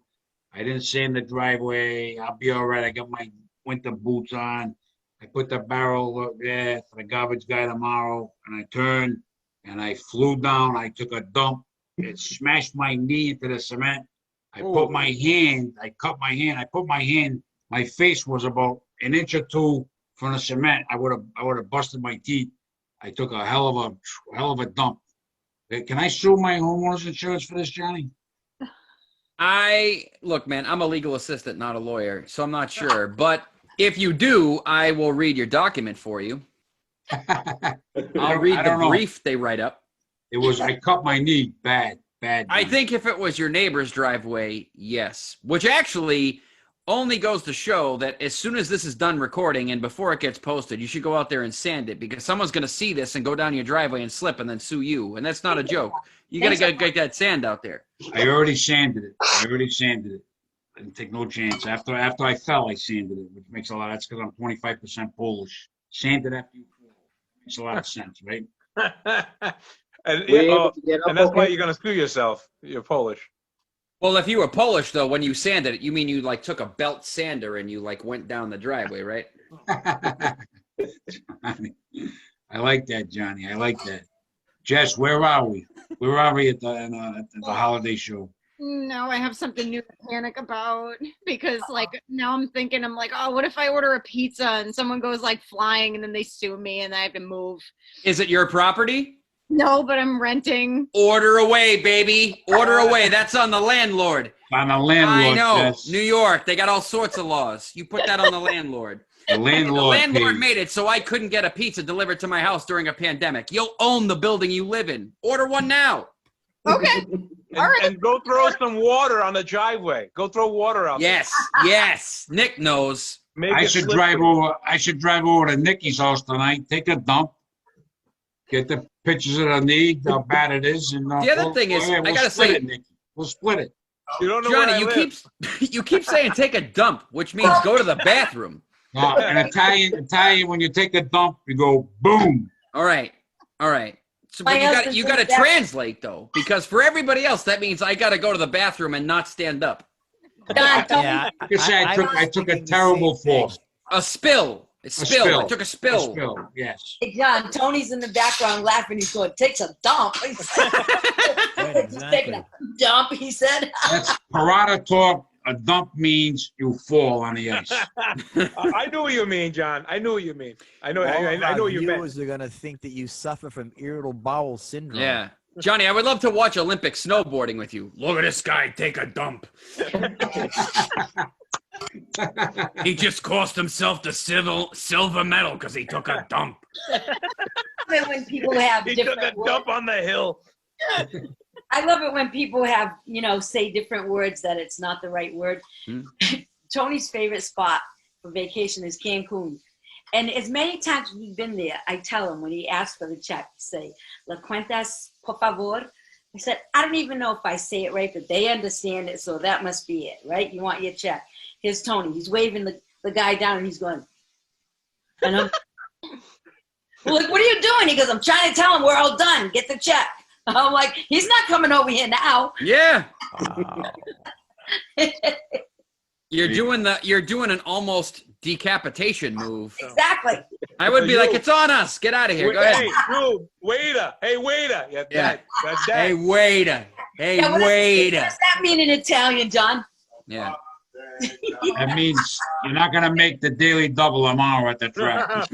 I didn't sand the driveway. I'll be all right. I got my winter boots on. I put the barrel up there for the garbage guy tomorrow, and I turned and I flew down. I took a dump. It smashed my knee into the cement. I put my hand. I cut my hand. I put my hand. My face was about an inch or two from the cement. I would have busted my teeth. I took a hell of a dump. Can I sue my homeowner's insurance for this, Johnny? Look, man, I'm a legal assistant, not a lawyer, so I'm not sure. But if you do, I will read your document for you. I'll read the brief they write up. I cut my knee bad. Bad. I Johnny. think if it was your neighbor's driveway, yes. Which actually only goes to show that as soon as this is done recording and before it gets posted, you should go out there and sand it because someone's going to see this and go down your driveway and slip and then sue you. And that's not a joke. You got to get that sand out there. I already sanded it. I didn't take no chance. After I fell, I sanded it, which makes a lot. That's because I'm 25% Polish. Sanded after you fall. Makes a lot of sense, right? And, Were you yeah, able to get up and that's why okay? you're gonna sue yourself. You're Polish. Well, if you were Polish, though, when you sanded it, you mean you like took a belt sander and you like went down the driveway, right? Johnny. I like that, Johnny. I like that. Jess, where are we? Where are we at the holiday show? No, I have something new to panic about because like now I'm thinking I'm like, oh, what if I order a pizza and someone goes like flying and then they sue me and I have to move? Is it your property? No, but I'm renting. Order away, baby. Order away. That's on the landlord. On the landlord. I know. Jess. New York, they got all sorts of laws. You put that on the landlord. The The landlord. landlord pays. made it so I couldn't get a pizza delivered to my house during a pandemic. You'll own the building you live in. Order one now. Okay. All right. And go throw some water on the driveway. Go throw water out. Yes, yes. Nick knows. Make I it should slippery. drive over. I should drive over to Nikki's house tonight. Take a dump. Get the pictures of the knee, how bad it is, and The other thing is, I gotta split say- it, Nikki. We'll split it. You don't know where Johnny, I you live. keep saying take a dump, which means go to the bathroom. No, in Italian, when you take a dump, you go boom. All right. So My but husband you says got to that- translate though, because for everybody else that means I got to go to the bathroom and not stand up. Don, Tony, Yeah, You say I was took a thinking the terrible same thing. fall. A spill. I took a spill. A spill. Yes. hey, John, Tony's in the background laughing. He's going, takes a dump. He's Right, taking a dump, he said. That's Perrotta talk. A dump means you fall on the ice. I knew what you mean, John. I knew what you mean. I know. All I of know our what you meant. viewers are gonna think that you suffer from irritable bowel syndrome. Yeah. Johnny, I would love to watch Olympic snowboarding with you. Look at this guy take a dump. He just cost himself the silver medal because he took a dump. When people have He took a different words. dump on the hill. I love it when people have, say different words that it's not the right word. Hmm. Tony's favorite spot for vacation is Cancun. And as many times we've been there, I tell him when he asks for the check, say, "La cuentas, por favor." I said, I don't even know if I say it right, but they understand it, so that must be it, right? You want your check. Here's Tony. He's waving the guy down, and he's going, and I'm like, what are you doing? He goes, I'm trying to tell him we're all done. Get the check. I'm like, he's not coming over here now. Yeah. Wow. You're doing an almost decapitation move. Exactly. I would be You- like, it's on us. Get out of here. Go ahead. Hey, you, waiter. Hey, waiter. Yeah, Yeah. That's that. Hey, waiter. Hey, Yeah, what does waiter. that mean in Italian, John? Yeah. That means you're not gonna make the daily double tomorrow at the track.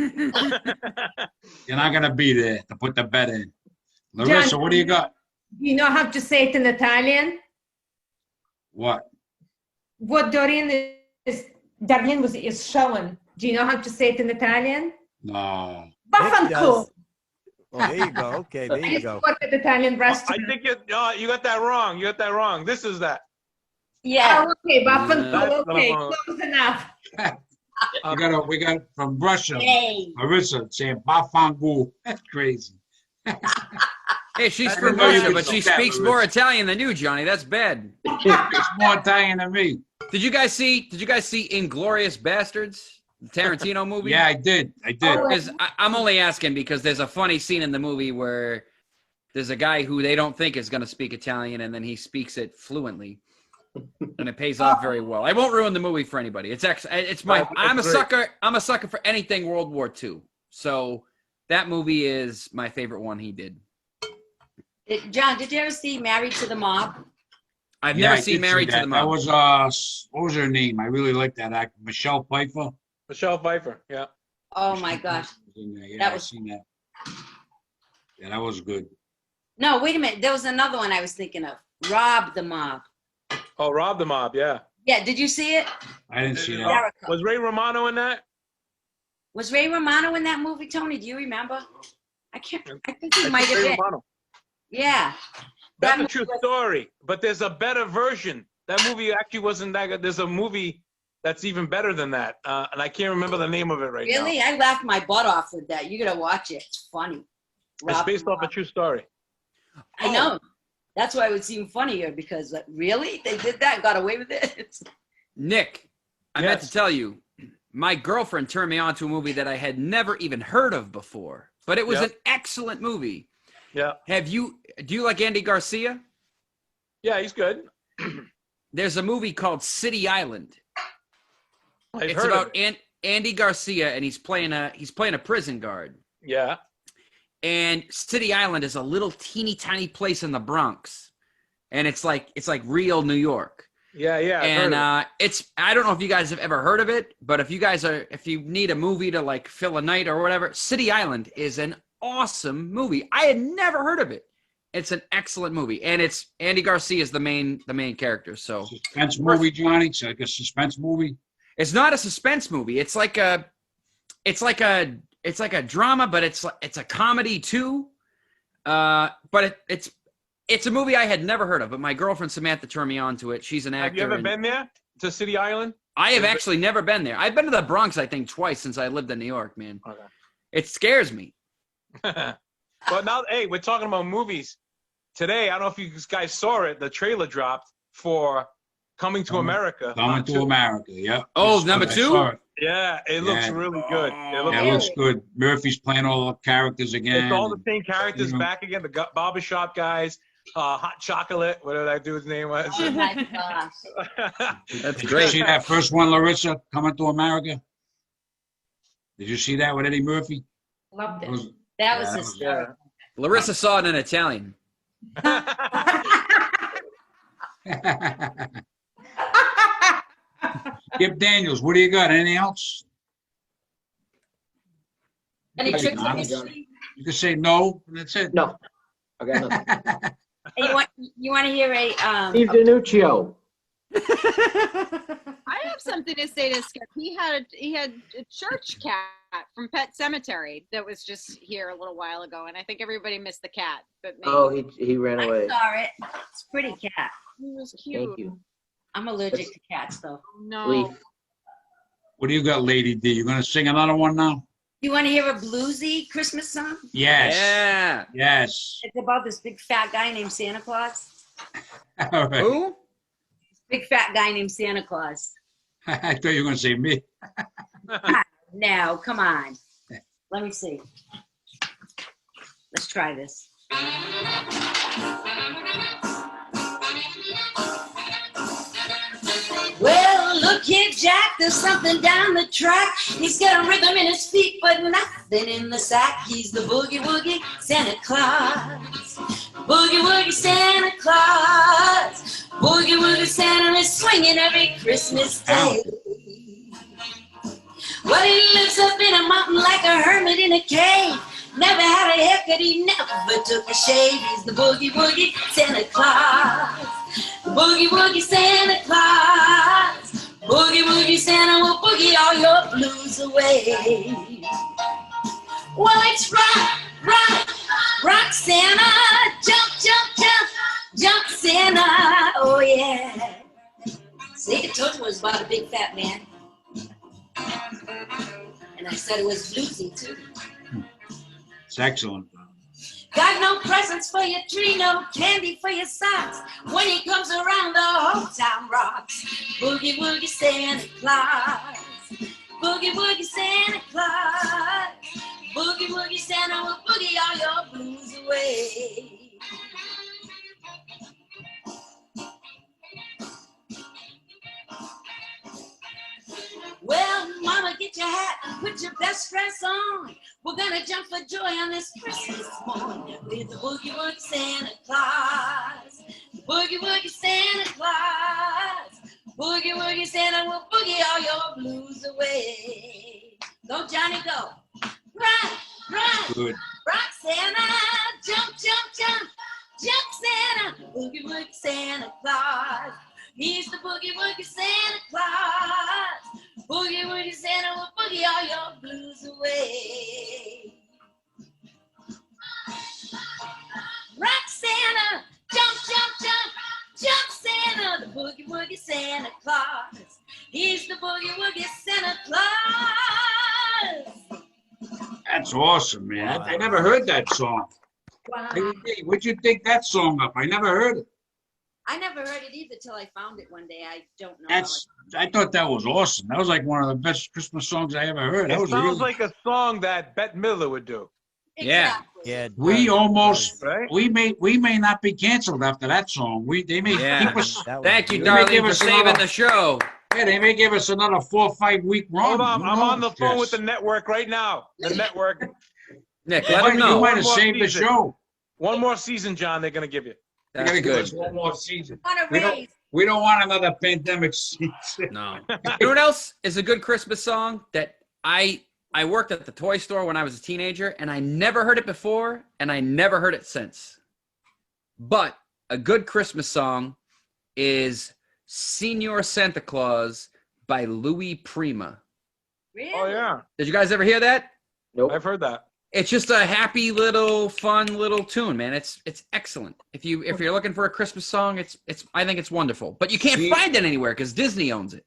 You're not gonna be there to put the bet in. Larisa, John- what do you got? You know how to say it in Italian? What? What Darlene is showing. Do you know how to say it in Italian? No. Nick Vaffanculo. does. Oh, there you go. Okay, there I you used go. to work at Italian I restaurant. think you got that wrong. You got that wrong. This is that. Yeah. Oh, okay, Vaffanculo. That's Okay, wrong. close enough. We got from Russia. Hey. Larisa saying bafangu. That's crazy. Hey, she's I from didn't know you Russia, could but she say that, speaks Larissa. more Italian than you, Johnny. That's bad. It's more Italian than me. Did you guys see Inglorious Bastards, the Tarantino movie? Yeah, I did. Oh, Because I'm only asking because there's a funny scene in the movie where there's a guy who they don't think is going to speak Italian, and then he speaks it fluently, and it pays off very well. I won't ruin the movie for anybody. I'm a sucker. I'm a sucker for anything World War II. So that movie is my favorite one he did. John, did you ever see Married to the Mob? I've Yeah, never I seen did see Married to that. the That Mob. was what was her name? I really like that actor, Michelle Pfeiffer. Michelle Pfeiffer. Yeah. Oh my gosh. Yeah, That I was- seen that. Yeah, that was good. No, wait a minute. There was another one I was thinking of. Rob the Mob. Oh, Rob the Mob. Yeah. Yeah, did you see it? I didn't see that. Jericho. Was Ray Romano in that? Was Ray Romano in that movie, Tony? Do you remember? I think he might have Ray been. Romano. Yeah. That's That a true movie was- story, but there's a better version. That movie actually wasn't that good. There's a movie that's even better than that, and I can't remember the name of it right now. Really? I laughed my butt off with that. You gotta watch it. It's funny. It's based off a true story. I know. That's why it was even funnier because like, really? They did that and got away with it? Nick, I meant to Yes. tell you, my girlfriend turned me on to a movie that I had never even heard of before, but it was Yep. an excellent movie. Yeah. Do you like Andy Garcia? Yeah, he's good. There's a movie called City Island. I've It's heard about of it. Andy Garcia, and he's playing a prison guard. Yeah. And City Island is a little teeny tiny place in the Bronx, and it's like real New York. Yeah, yeah. I've heard And of it's I don't know if you guys have ever heard of it, but if you need a movie to like fill a night or whatever, City Island is an awesome movie. I had never heard of it. It's an excellent movie, and it's Andy Garcia is the main character. So Suspense movie, Johnny. It's like a suspense movie. it's not a suspense movie. It's like a drama, but it's a comedy too. But it's a movie I had never heard of. But my girlfriend Samantha turned me on to it. She's an it. actor. Have you ever and been there to City Island? I have actually never been there. I've been to the Bronx, I think, twice since I lived in New York. Man, Okay. it scares me. But now, hey, we're talking about movies. Today, I don't know if you guys saw it. The trailer dropped for Coming to America. Coming to America. Yeah. Oh, number I two? saw it. Yeah, it looks Yeah. really good. It looks Yeah, it looks good. Murphy's playing all the characters again. It's all the same characters you know. back again. The barbershop guys, Hot Chocolate, whatever that dude's name was. Oh my gosh. That's Did you great. see that first one, Larissa, Coming to America? Did you see that with Eddie Murphy? Loved That it. was- That was Yeah, hysterical. Larissa saw it in Italian. Skip Daniels, what do you got? Anything else? Any Hey, tricks Donna, up your sleeve? You can say no, and that's it. No, I got nothing. Hey, you want to hear Steve DiNuccio. I have something to say to Skip. He had a church cat from Pet Cemetery that was just here a little while ago, and I think everybody missed the cat. But maybe Oh, he ran I away. saw it. It's a pretty cat. he was cute. Thank you. I'm allergic to cats, though. No. Leigh. What do you got, Lady D? You gonna sing another one now? You want to hear a bluesy Christmas song? Yes. Yeah. Yes. It's about this big fat guy named Santa Claus. All right. Who? Big fat guy named Santa Claus. I thought you were gonna say me. Now, come on. Let me see. Let's try this. Well, look here, Jack, there's something down the track. He's got a rhythm in his feet, but nothing in the sack. He's the boogie woogie Santa Claus. Boogie woogie Santa Claus. Boogie woogie Santa is swinging every Christmas day. Well, he lives up in a mountain like a hermit in a cave. Never had a haircut, he never took a shave. He's the boogie woogie Santa Claus. Boogie woogie Santa Claus. Boogie woogie Santa will boogie all your blues away. Well, it's rock, rock, rock Santa. Jump, jump, jump, jump Santa. Oh yeah. See, I told you it was about a big fat man. And I said it was bluesy too. It's excellent. Got no presents for your tree, no candy for your socks. When he comes around, the whole town rocks. Boogie woogie Santa Claus. Boogie woogie Santa Claus. Boogie woogie Santa will boogie all your blues away. Well, mama, get your hat, put your best dress on. We're gonna jump for joy on this Christmas morning with the boogie woogie Santa Claus. Boogie woogie Santa Claus. Boogie woogie Santa will boogie all your blues away. Go, Johnny, go. Rock, rock, Good. rock Santa. Jump, jump, jump, jump Santa. Boogie woogie Santa Claus. He's the boogie woogie Santa Claus. Boogie woogie Santa will boogie all your blues away. Rock Santa, jump, woogie Santa Claus. He's the boogie woogie Santa Claus. That's awesome, man. Wow. I never heard that song. Wow. Hey, what'd you think that song up? I never heard it. I never heard it either till I found it one day. I don't know. I thought that was awesome. That was like one of the best Christmas songs I ever heard. That It was sounds really, like a song that Bette Midler would do. Yeah. Exactly. Yeah, it we does, almost, Right? we may not be canceled after that song. They may Yeah. keep us, that was Thank you, They may give Darlene, for us saving another- the show. yeah, they may give us another 4 or 5 week run. Hold on, Who I'm on the knows, phone with Jess? the network right now. The network. Nick, You let might, him you know. might have One more saved the season. show. One more season, John, they're going to give you. They're That's gonna give us good. one more season. On a We don't, raise. we don't want another pandemic season. No. You know what else is a good Christmas song that I worked at the toy store when I was a teenager, and I never heard it before, and I never heard it since. But a good Christmas song is Senor Santa Claus by Louis Prima. Really? Oh, yeah. Did you guys ever hear that? Nope. I've heard that. It's just a happy little fun little tune, man. It's excellent. If you're looking for a Christmas song, it's I think it's wonderful. But you can't See? find it anywhere because Disney owns it.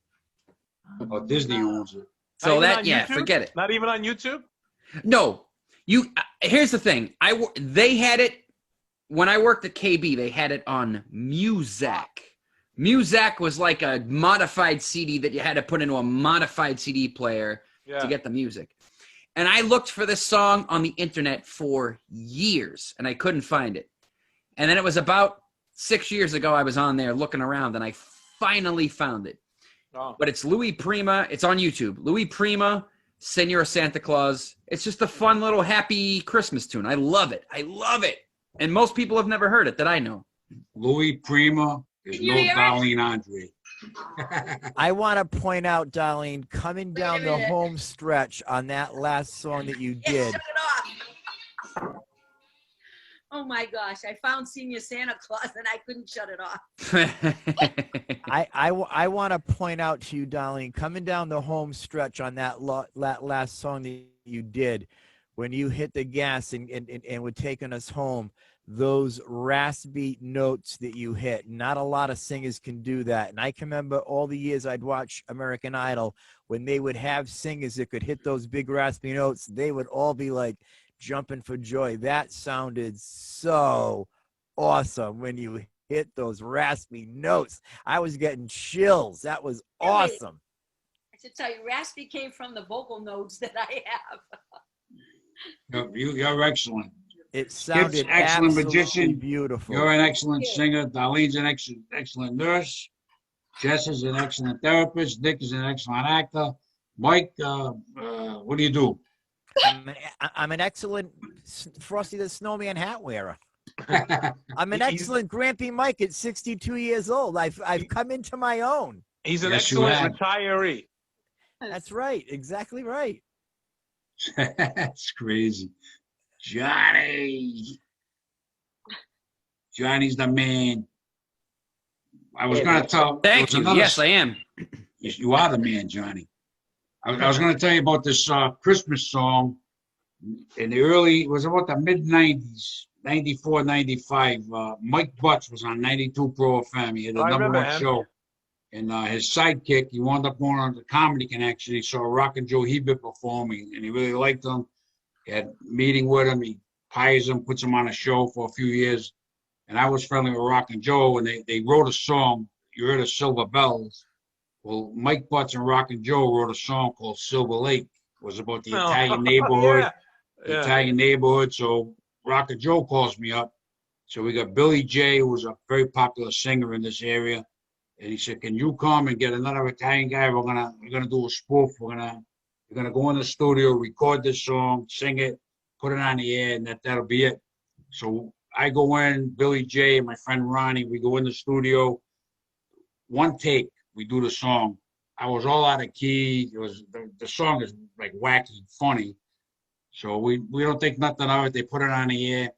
Oh, Disney owns it. Not So even that on yeah, YouTube? forget it. Not even on YouTube? No, here's the thing. They had it when I worked at KB. They had it on Muzak. Muzak was like a modified CD that you had to put into a modified CD player Yeah. to get the music. And I looked for this song on the internet for years, and I couldn't find it. And then it was about 6 years ago. I was on there looking around, and I finally found it. Oh. But it's Louis Prima. It's on YouTube. Louis Prima, Senor Santa Claus. It's just a fun little happy Christmas tune. I love it. I love it. And most people have never heard it that I know. Louis Prima is You no hear it? Darlene Andrade. I want to point out, Darlene, coming Wait a down the minute. home stretch on that last song that you Yeah, did. shut it off. Oh my gosh, I found Senior Santa Claus and I couldn't shut it off. I want to point out to you, Darlene, coming down the home stretch on that last song that you did, when you hit the gas and were taking us home, those raspy notes that you hit. Not a lot of singers can do that. And I can remember all the years I'd watch American Idol, when they would have singers that could hit those big raspy notes, they would all be like jumping for joy. That sounded so awesome when you hit those raspy notes. I was getting chills. That was awesome. I should tell you, raspy came from the vocal nodes that I have. You're excellent. It sounded excellent absolutely magician. beautiful. You're an excellent Yeah. singer. Darlene's an excellent nurse. Jess is an excellent therapist. Nick is an excellent actor. Mike, what do you do? I'm an excellent Frosty the Snowman hat wearer. That's I'm an He's- excellent Grampy Mike at 62 years old. I've come into my own. He's an Yes, you excellent have. retiree. That's right. Exactly right. crazy. Johnny's the man. I was going to tell. there Thank was you. another- Yes, I am. Yes, you are the man, Johnny. I was going to tell you about this Christmas song in the early, it was about the mid-90s, 94, 95. Mike Butts was on 92 Pro FM. He had the I number remember one him. show. And his sidekick, he wound up going on the Comedy Connection. He saw Rock and Joe Hebert performing, and he really liked him. He had a meeting with him. He hires him, puts him on a show for a few years. And I was friendly with Rock and Joe, and they wrote a song. You heard of Silver Bells. Well, Mike Butts and Rock and Joe wrote a song called Silver Lake. It was about the Italian neighborhood. Yeah. The Yeah. Italian neighborhood. So Rock and Joe calls me up. So we got Billy J, who was a very popular singer in this area. And he said, "Can you come and get another Italian guy? We're gonna do a spoof. We're gonna go in the studio, record this song, sing it, put it on the air, and that'll be it." So I go in, Billy J and my friend Ronnie, we go in the studio. One take, we do the song. I was all out of key. It was the song is like wacky, funny. So we don't think nothing of it. They put it on the air.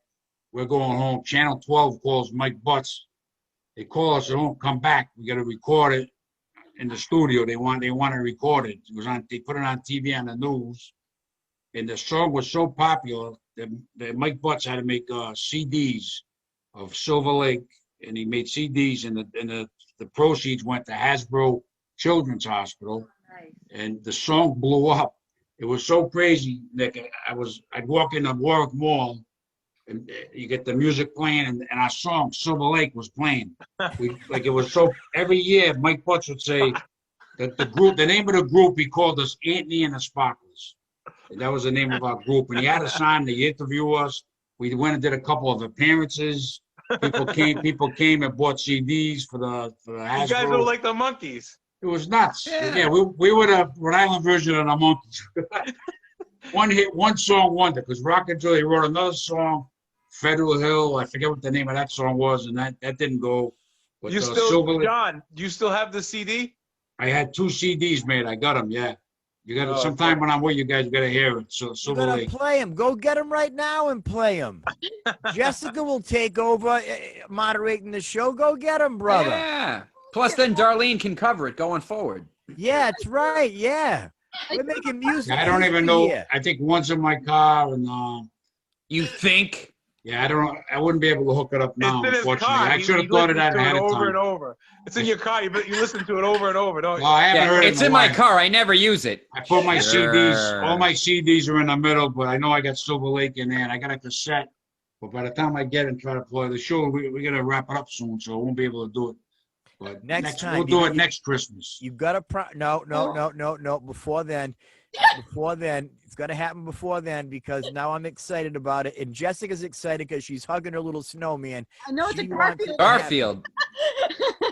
We're going home. Channel 12 calls Mike Butts. They call us, "Don't come back. We got to record it in the studio." They want to record it. It was on. They put it on TV on the news, and the song was so popular that Mike Butts had to make CDs of Silver Lake, and he made CDs, and the the proceeds went to Hasbro Children's Hospital, Nice. and the song blew up. It was so crazy, Nick. I'd walk into Warwick Mall, and you get the music playing, and our song Silver Lake was playing. It was so. Every year, Mike Butts would say that the name of the group, he called us Entin and the Sparklers. And that was the name of our group, and he had a sign to interview us. We went and did a couple of appearances. People came and bought CDs for the Hasbro. You guys were like the monkeys. It was nuts. Yeah. We were the Rhode Island version of the Monkeys. one song wonder, because Rockin' Joe, they wrote another song, Federal Hill. I forget what the name of that song was, and that didn't go. But, John, do you still have the CD? I had 2 CDs made. I got them, yeah. You got to, Oh, sometime when I'm with you guys, you got to hear it. So You Silver gotta Lake. play him. Go get him right now and play him. Jessica will take over moderating the show. Go get him, brother. Yeah. Plus, then Darlene can cover it going forward. Yeah, that's right. Yeah. We're making music. I don't even know. here. I think one's in my car, and You think? yeah, I wouldn't be able to hook it up now. It's in his Unfortunately, car. I should have thought of that ahead of over time. and over. It's in your car. You listen to it over and over, don't you? Well, I haven't heard it It's in a in my while. car. I never use it. I put my Sure. CDs, all my CDs are in the middle, but I know I got Silver Lake in there, and I got a cassette. But by the time I get and try to play the show, we're going to wrap it up soon, so I won't be able to do it. But Next time, we'll do it next Christmas. You gotta no. Before then, it's gonna happen before then, because now I'm excited about it, and Jessica's excited because she's hugging her little snowman. I know it's a She wants Garfield. it to happen.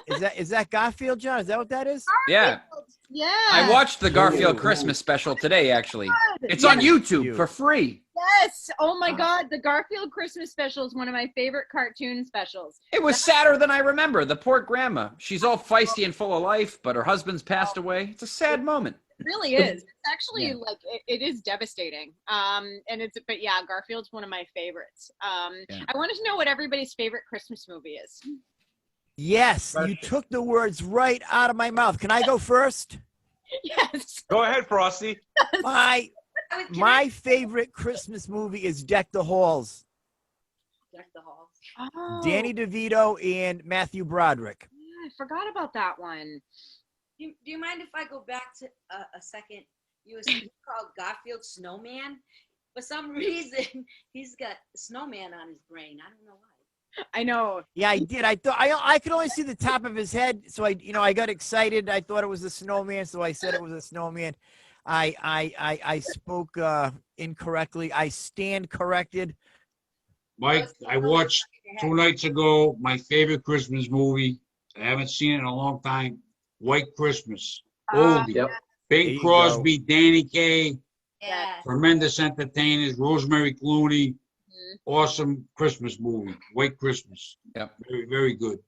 Garfield. Is that Garfield, John? Is that what that is? Yeah. Yeah. I watched the Garfield Christmas special today, actually. It's on YouTube for free. Yes. Oh my God. The Garfield Christmas special is one of my favorite cartoon specials. It was sadder than I remember. The poor grandma. She's all feisty and full of life, but her husband's passed away. It's a sad moment. It really is. It's actually Yeah. like it is devastating. But yeah, Garfield's one of my favorites. Yeah. I wanted to know what everybody's favorite Christmas movie is. Yes, you took the words right out of my mouth. Can I go first? Yes. Go ahead, Frosty. My favorite Christmas movie is Deck the Halls. Deck the halls. Oh, Danny DeVito and Matthew Broderick. yeah, I forgot about that one. Do you mind if I go back to a second? You called Garfield Snowman. For some reason, he's got snowman on his brain. I don't know why. I know. Yeah, I did. I thought I could only see the top of his head, so I got excited. I thought it was a snowman, so I said it was a snowman. I spoke incorrectly. I stand corrected. Mike, I watched 2 nights ago my favorite Christmas movie. I haven't seen it in a long time. White Christmas. Oldie. Yep. There Bing you Crosby, Danny Kaye, Yeah. tremendous entertainers, Rosemary Clooney. Awesome Christmas movie. White Christmas. Yep. Very, very good.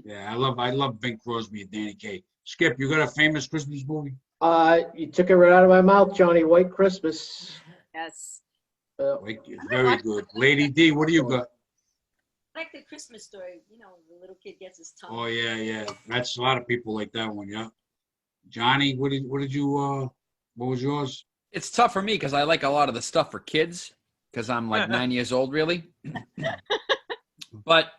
Yeah, I love Bing Crosby and Danny Kaye. Skip, you got a famous Christmas movie? You took it right out of my mouth, Johnny. White Christmas. Yes. Very good. Lady D, what do you got? Like the Christmas story, you know, the little kid gets his tongue. Oh yeah. That's a lot of people like that one, yeah. Johnny, what was yours? It's tough for me because I like a lot of the stuff for kids because I'm like 9 years old, really. But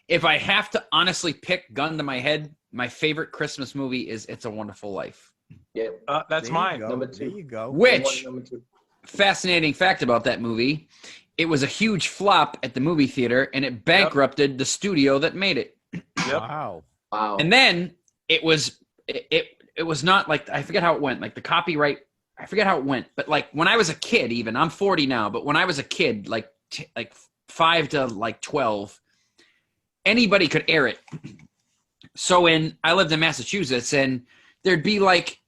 if I have to honestly pick, gun to my head, my favorite Christmas movie is It's a Wonderful Life. Yeah. That's There mine. you go. Number There 2. you go. Which, Number 2. fascinating fact about that movie, it was a huge flop at the movie theater and it bankrupted the studio that made it. Yep. Wow. Wow. And then it was not like, I forget how it went, like the copyright, I forget how it went, but like when I was a kid, even I'm 40 now, but when I was a kid, like 5 to like 12, anybody could air it. So I lived in Massachusetts and there'd be like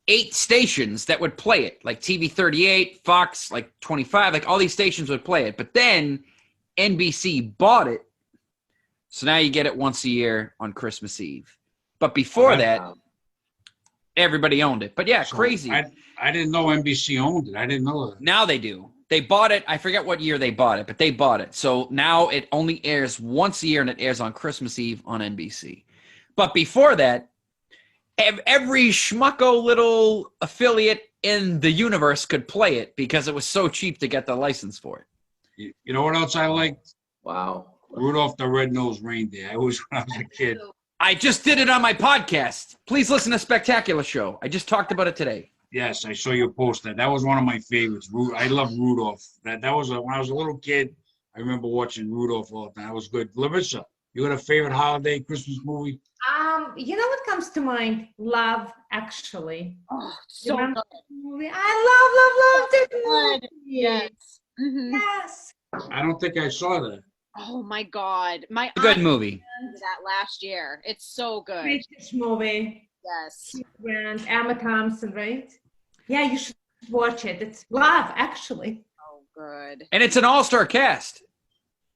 8 stations that would play it, like TV 38, Fox, like 25, like all these stations would play it. But then NBC bought it. So now you get it once a year on Christmas Eve. But before that, everybody owned it. But yeah, So crazy. I didn't know NBC owned it. I didn't know that. Now they do. They bought it. I forget what year they bought it, but they bought it. So now it only airs once a year and it airs on Christmas Eve on NBC. But before that, every schmucko little affiliate in the universe could play it because it was so cheap to get the license for it. You know what else I liked? Wow. Rudolph the Red-Nosed Reindeer. I always, when I was a kid, I just did it on my podcast. Please listen to Spectacular Show. I just talked about it today. Yes, I saw your post. That was one of my favorites. I love Rudolph. That was when I was a little kid. I remember watching Rudolph all the time. That was good. Larissa, you got a favorite holiday Christmas movie? You know what comes to mind? Love, Actually. Oh, so Remember good. that movie? I love that movie. Yes. Mhm. Yes. I don't think I saw that. Oh my God. My It's a good aunt movie. did that last year. It's so good. British movie. Yes. And Emma Thompson, right? Yeah, you should watch it. It's Love, Actually. So good. And it's an all-star cast.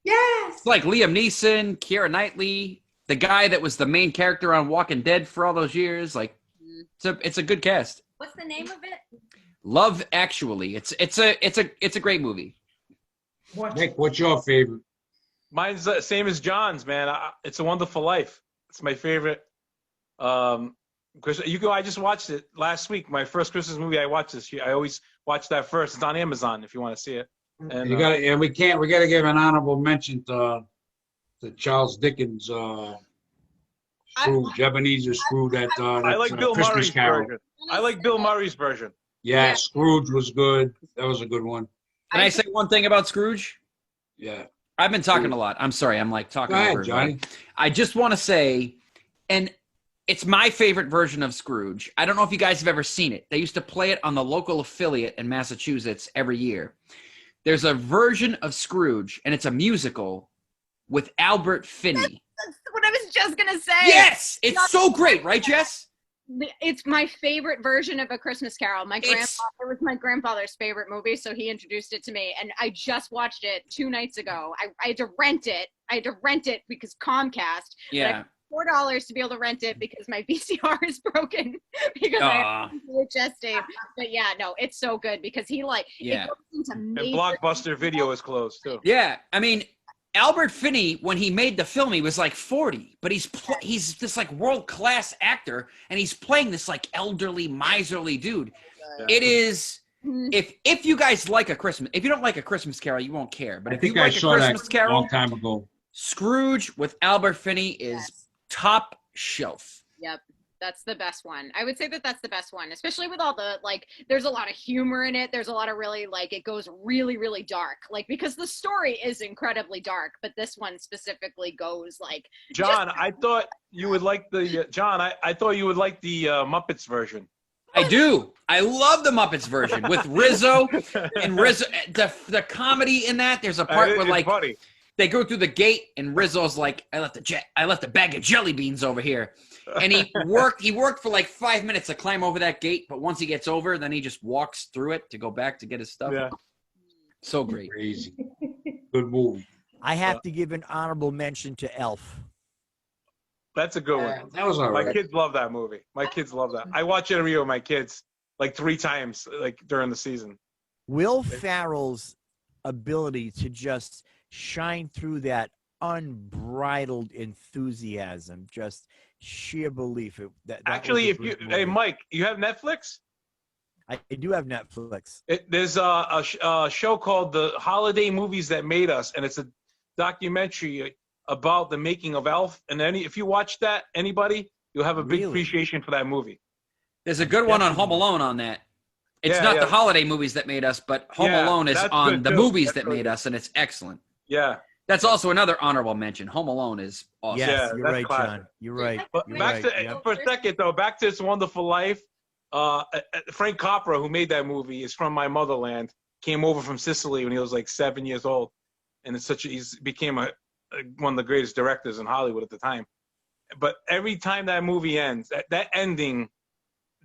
Yes. It's like Liam Neeson, Keira Knightley, the guy that was the main character on Walking Dead for all those years. Like, it's a good cast. What's the name of it? Love Actually. It's a great movie. Watch Nick, it. what's your favorite? Mine's the same as John's, man. It's a Wonderful Life. It's my favorite. I just watched it last week. My first Christmas movie I watched this year. I always watch that first. It's on Amazon if you want to see it. And We got to give an honorable mention to Charles Dickens Scrooge, Ebenezer Scrooge. I like Bill Christmas Murray's Carol. version. I like Bill Murray's version. Yeah, Scrooge was good. That was a good one. Can I say one thing about Scrooge? Yeah. I've been talking a lot. I'm sorry. I'm like talking Go ahead, over everybody. Johnny. I just want to say, and it's my favorite version of Scrooge. I don't know if you guys have ever seen it. They used to play it on the local affiliate in Massachusetts every year. There's a version of Scrooge, and it's a musical with Albert Finney. That's what I was just going to say. Yes! It's so great, right, Jess? It's my favorite version of A Christmas Carol. It was my grandfather's favorite movie, so he introduced it to me, and I just watched it 2 nights ago. I had to rent it. Because Comcast. Yeah. $4 to be able to rent it because my VCR is broken because I have a VHS tape. But yeah, no, it's so good because he it goes into And major. Blockbuster Video is closed too. Yeah. I mean, Albert Finney, when he made the film, he was like 40, but he's this like world-class actor, and he's playing this like elderly, miserly dude. Yeah. It is, if you guys like if you don't like A Christmas Carol, you won't care. But I if you think I like saw A Christmas that a Carol, long time ago. Scrooge with Albert Finney is top shelf. Yep. That's the best one. I would say that's the best one, especially with all the, there's a lot of humor in it. There's a lot of really, it goes really, really dark. Because the story is incredibly dark, but this one specifically goes, John, I thought you would like the, I thought you would like the Muppets version. I do. I love the Muppets version with Rizzo and Rizzo. The comedy in that, there's a part where, funny. They go through the gate, and Rizzo's like, I left a bag of jelly beans over here. And he worked for 5 minutes to climb over that gate, but once he gets over, then he just walks through it to go back to get his stuff. Yeah. So great. Crazy. Good movie. I have to give an honorable mention to Elf. That's a good one. That was all My right. kids love that movie. My kids love that. I watch it every year with my kids, 3 times, during the season. Will Ferrell's ability to just shine through that unbridled enthusiasm, just sheer belief. Actually, hey, Mike, you have Netflix? I do have Netflix. There's a show called The Holiday Movies That Made Us, and it's a documentary about the making of Elf. And if you watch that, anybody, you'll have a big appreciation for that movie. There's a good one on Home Alone on that. It's not the holiday movies that made us, but Home Alone is on the movies that made us, and it's excellent. Yeah. That's also another honorable mention. Home Alone is awesome. Yes, you're right, classic. John. You're right. But You're back right. to Yep. for a second though, back to It's a Wonderful Life. Frank Capra, who made that movie, is from my motherland. Came over from Sicily when he was 7 years old, and he's became one of the greatest directors in Hollywood at the time. But every time that movie ends, that ending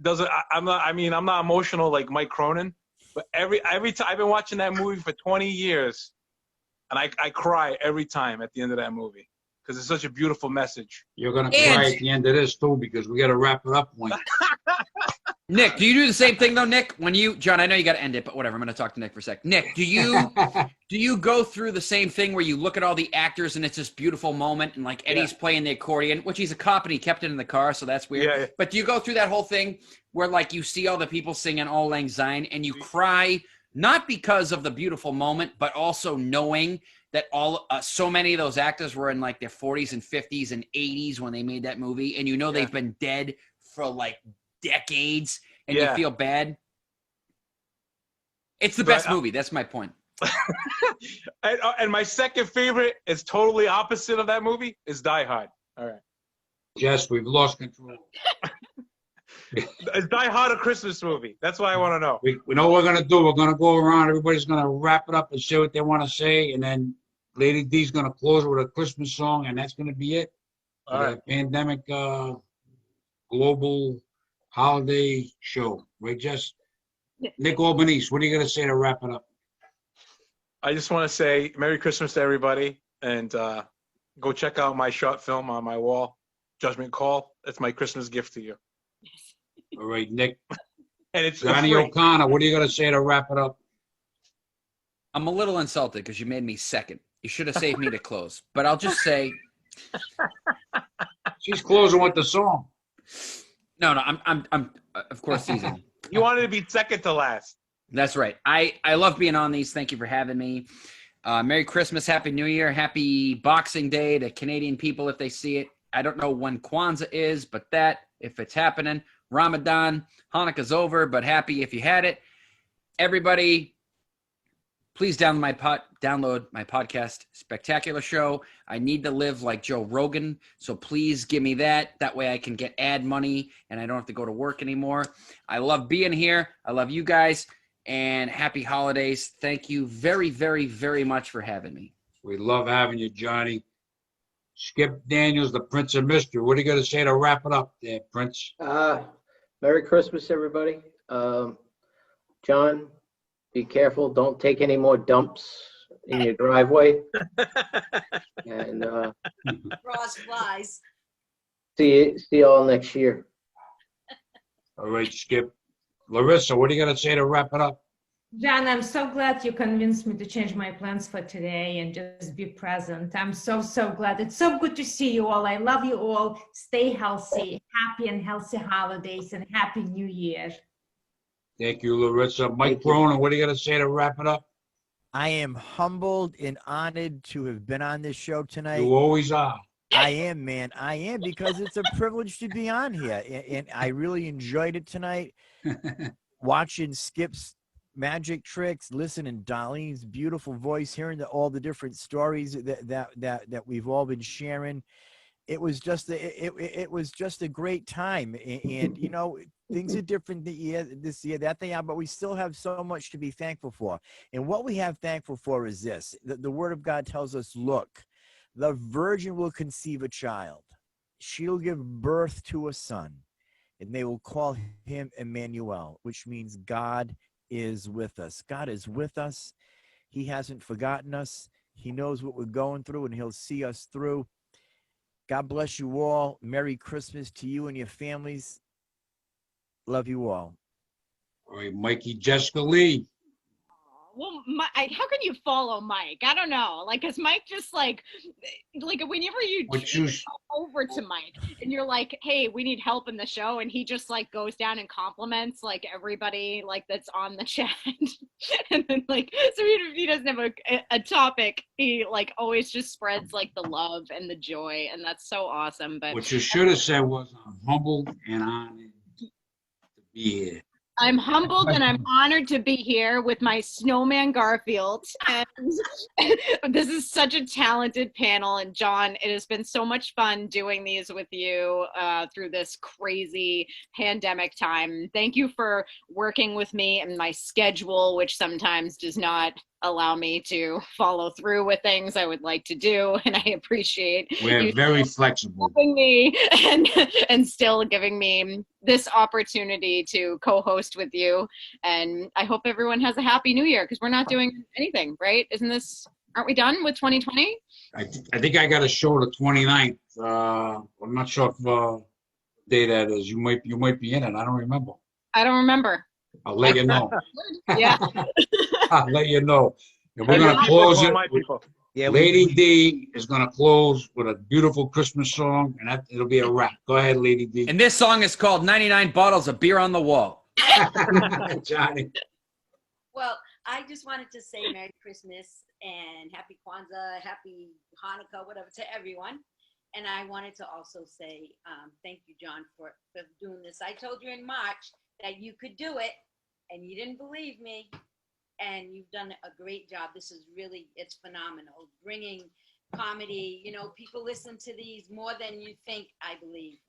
doesn't. I'm not emotional like Mike Cronin, but every time I've been watching that movie for 20 years. And I cry every time at the end of that movie because it's such a beautiful message. You're going to cry at the end of this, too, because we got to wrap it up. Nick, do you do the same thing, though, Nick? John, I know you got to end it, but whatever. I'm going to talk to Nick for a sec. Nick, do you go through the same thing where you look at all the actors and it's this beautiful moment and, Eddie's playing the accordion, which he's a cop and he kept it in the car, so that's weird. Yeah. But do you go through that whole thing where, you see all the people singing Auld Lang Syne and you cry not because of the beautiful moment, but also knowing that all so many of those actors were in like their 40s and 50s and 80s when they made that movie, and they've been dead for like decades, and you feel bad. It's the best movie. That's my point. And my second favorite is totally opposite of that movie is Die Hard. All right. Yes, we've lost control. Is Die Hard a Christmas movie? That's what I want to know. We know what we're going to do. We're going to go around. Everybody's going to wrap it up and say what they want to say. And then Lady D's going to close with a Christmas song, and that's going to be it. All right. Pandemic global holiday show. Right, Jess? Nick Albanese, what are you going to say to wrap it up? I just want to say Merry Christmas to everybody, and go check out my short film on my wall, Judgment Call. That's my Christmas gift to you. All right, Nick. And it's Johnny free. O'Connor, what are you going to say to wrap it up? I'm a little insulted because you made me second. You should have saved me to close. But I'll just say, she's closing with the song. no, I'm of course teasing. You wanted to be second to last. That's right. I love being on these. Thank you for having me. Merry Christmas, Happy New Year, Happy Boxing Day to Canadian people if they see it. I don't know when Kwanzaa is, but if it's happening, Ramadan, Hanukkah's over, but happy if you had it. Everybody, please download my podcast, Spectacular Show. I need to live like Joe Rogan, so please give me that. That way I can get ad money and I don't have to go to work anymore. I love being here. I love you guys, and happy holidays. Thank you very, very, very much for having me. We love having you, Johnny. Skip Daniels, the Prince of Mystery. What are you going to say to wrap it up there, Prince? Merry Christmas, everybody. John, be careful. Don't take any more dumps in your driveway. And Cross flies. see you all next year. All right, Skip. Larisa, what are you going to say to wrap it up? John, I'm so glad you convinced me to change my plans for today and just be present. I'm so glad. It's so good to see you all. I love you all. Stay healthy, happy and healthy holidays, and Happy New Year. Thank you, Larisa. Mike Cronin, what are you going to say to wrap it up? I am humbled and honored to have been on this show tonight. You always are. I am, man. I am, because it's a privilege to be on here. And I really enjoyed it tonight. Watching Skip's magic tricks, listening to Darlene's beautiful voice, hearing all the different stories that we've all been sharing. It was just a great time. And you know, things are different this year that they are, but we still have so much to be thankful for. And what we have thankful for is this. The Word of God tells us, look, the virgin will conceive a child. She'll give birth to a son, and they will call him Emmanuel, which means God is with us. God is with us. He hasn't forgotten us. He knows what we're going through, and he'll see us through. God bless you all. Merry Christmas to you and your families. Love you all. All right, Mikey, Jessica Lee. Well, how can you follow Mike? I don't know. Like, cause Mike just like whenever you go over to Mike and you're like, hey, we need help in the show. And he just like goes down and compliments like everybody like that's on the chat. And then like, so even if he doesn't have a topic, he like always just spreads like the love and the joy. And that's so awesome. But What you should have said was, I'm humbled and honored to be here. I'm humbled and I'm honored to be here with my snowman Garfield. And this is such a talented panel. And John, it has been so much fun doing these with you through this crazy pandemic time. Thank you for working with me and my schedule, which sometimes does not allow me to follow through with things I would like to do, and I appreciate We're very flexible. helping me and still giving me this opportunity to co-host with you. And I hope everyone has a happy new year, because we're not doing anything, right? Aren't we done with 2020? I think I got a show the 29th. I'm not sure if day that is. You might be in it. I don't remember. I'll let you know. Yeah. I'll let you know. And we're going to close it. Yeah, Lady D is going to close with a beautiful Christmas song, and it'll be a wrap. Go ahead, Lady D. And this song is called 99 Bottles of Beer on the Wall. Johnny. Well, I just wanted to say Merry Christmas and happy Kwanzaa, happy Hanukkah, whatever, to everyone. And I wanted to also say thank you, John, for doing this. I told you in March that you could do it, and you didn't believe me. And you've done a great job. This is really, it's phenomenal. Bringing comedy, you know, people listen to these more than you think, I believe.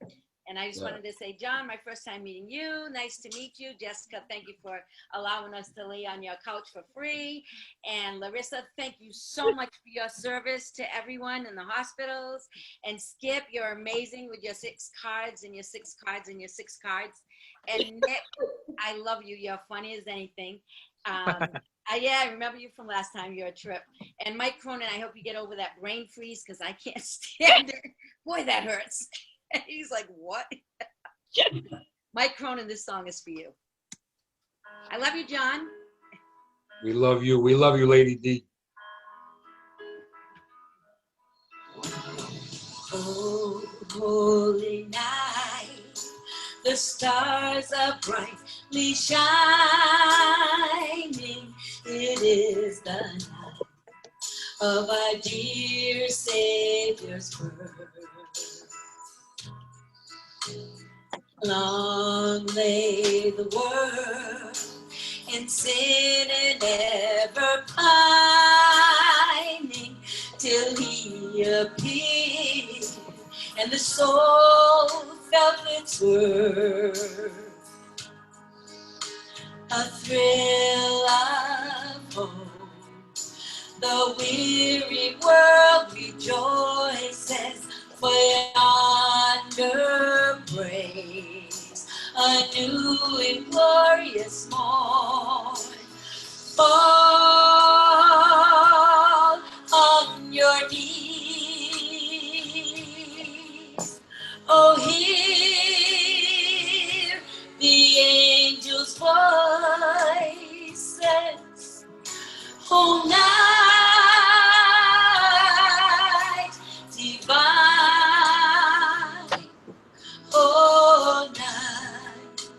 And I just wanted to say, John, my first time meeting you. Nice to meet you. Jessica, thank you for allowing us to lay on your couch for free. And Larisa, thank you so much for your service to everyone in the hospitals. And Skip, you're amazing with your 6 cards and your 6 cards and your 6 cards. And Nick, I love you. You're funny as anything. Yeah, I remember you from last time, your trip. And Mike Cronin, I hope you get over that brain freeze because I can't stand it. Boy, that hurts. He's like, what? Mike Cronin, this song is for you. I love you, John. We love you. We love you, Lady D. Oh, holy night, the stars are brightly shining. It is the night of our dear Savior's birth. Long lay the world in sin and ever pining, till he appeared and the soul felt its worth. A thrill of hope, the weary world rejoices, for yonder breaks a new and glorious morn. Fall on your knees, oh, hear the angels' voices, oh, night divine, oh, night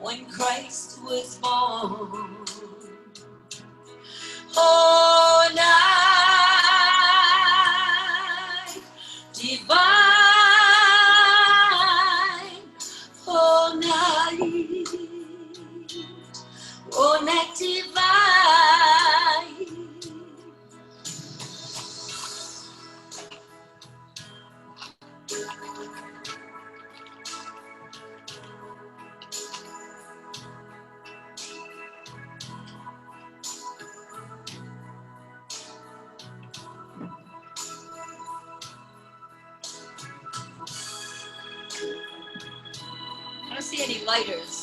when Christ was born. Oh, night divine, oh, night divine. I don't see any lighters.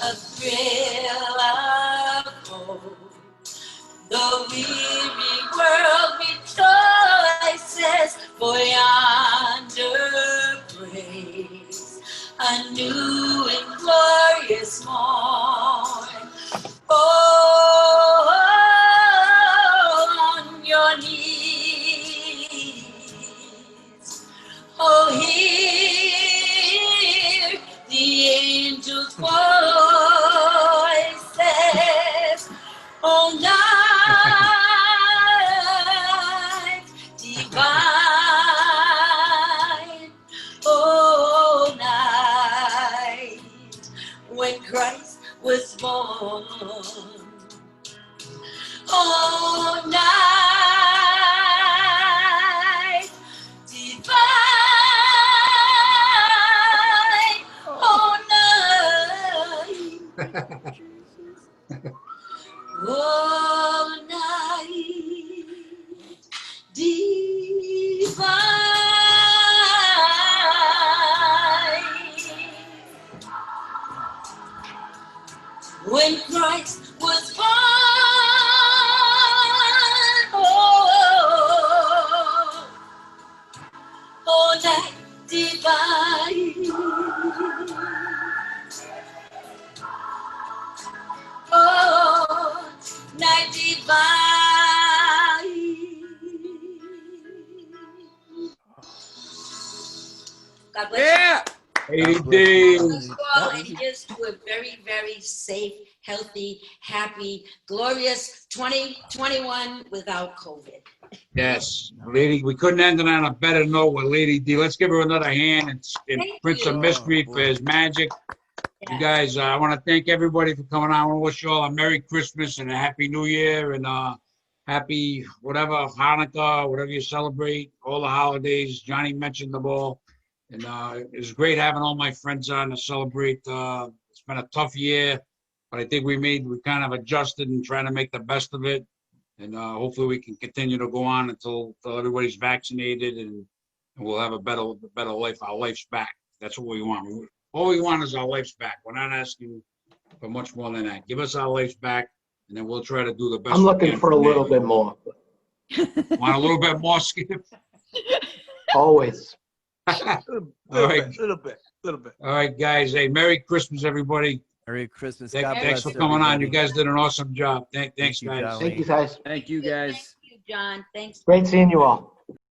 A thrill of hope, the weary world rejoices, for yonder breaks a new and glorious morn. Oh, on your knees, oh, hear the angels' voices, oh, night divine, oh, night when Christ was born. Oh, night divine, oh, night, oh, night divine, when Christ was born. Oh, night divine, oh, night divine, God bless Yeah. Lady God D. you all, and here's to a very, very safe, healthy, happy, glorious 2021 without COVID. Yes, Lady. We couldn't end it on a better note with Lady D. Let's give her another hand. And Thank Prince you. of Mystery for his magic. You guys, I want to thank everybody for coming on. I want to wish you all a Merry Christmas and a Happy New Year and Happy whatever, Hanukkah, whatever you celebrate, all the holidays. Johnny mentioned them all. And it was great having all my friends on to celebrate. It's been a tough year, but I think we kind of adjusted and trying to make the best of it. And hopefully we can continue to go on until everybody's vaccinated and we'll have a better life. Our life's back. That's what we want. All we want is our life's back. We're not asking for much more than that. Give us our life's back, and then we'll try to do the best. I'm looking for a little bit more. Want a little bit more, Skip? Always. Little bit. All right, guys. Hey, Merry Christmas, everybody. Merry Christmas. Thanks God for bless coming on. You everybody. guys did an awesome job. Thanks, you, guys. Darlene. Thank you, guys. Thank you, guys. Thank you, John. Thanks. Great seeing you all.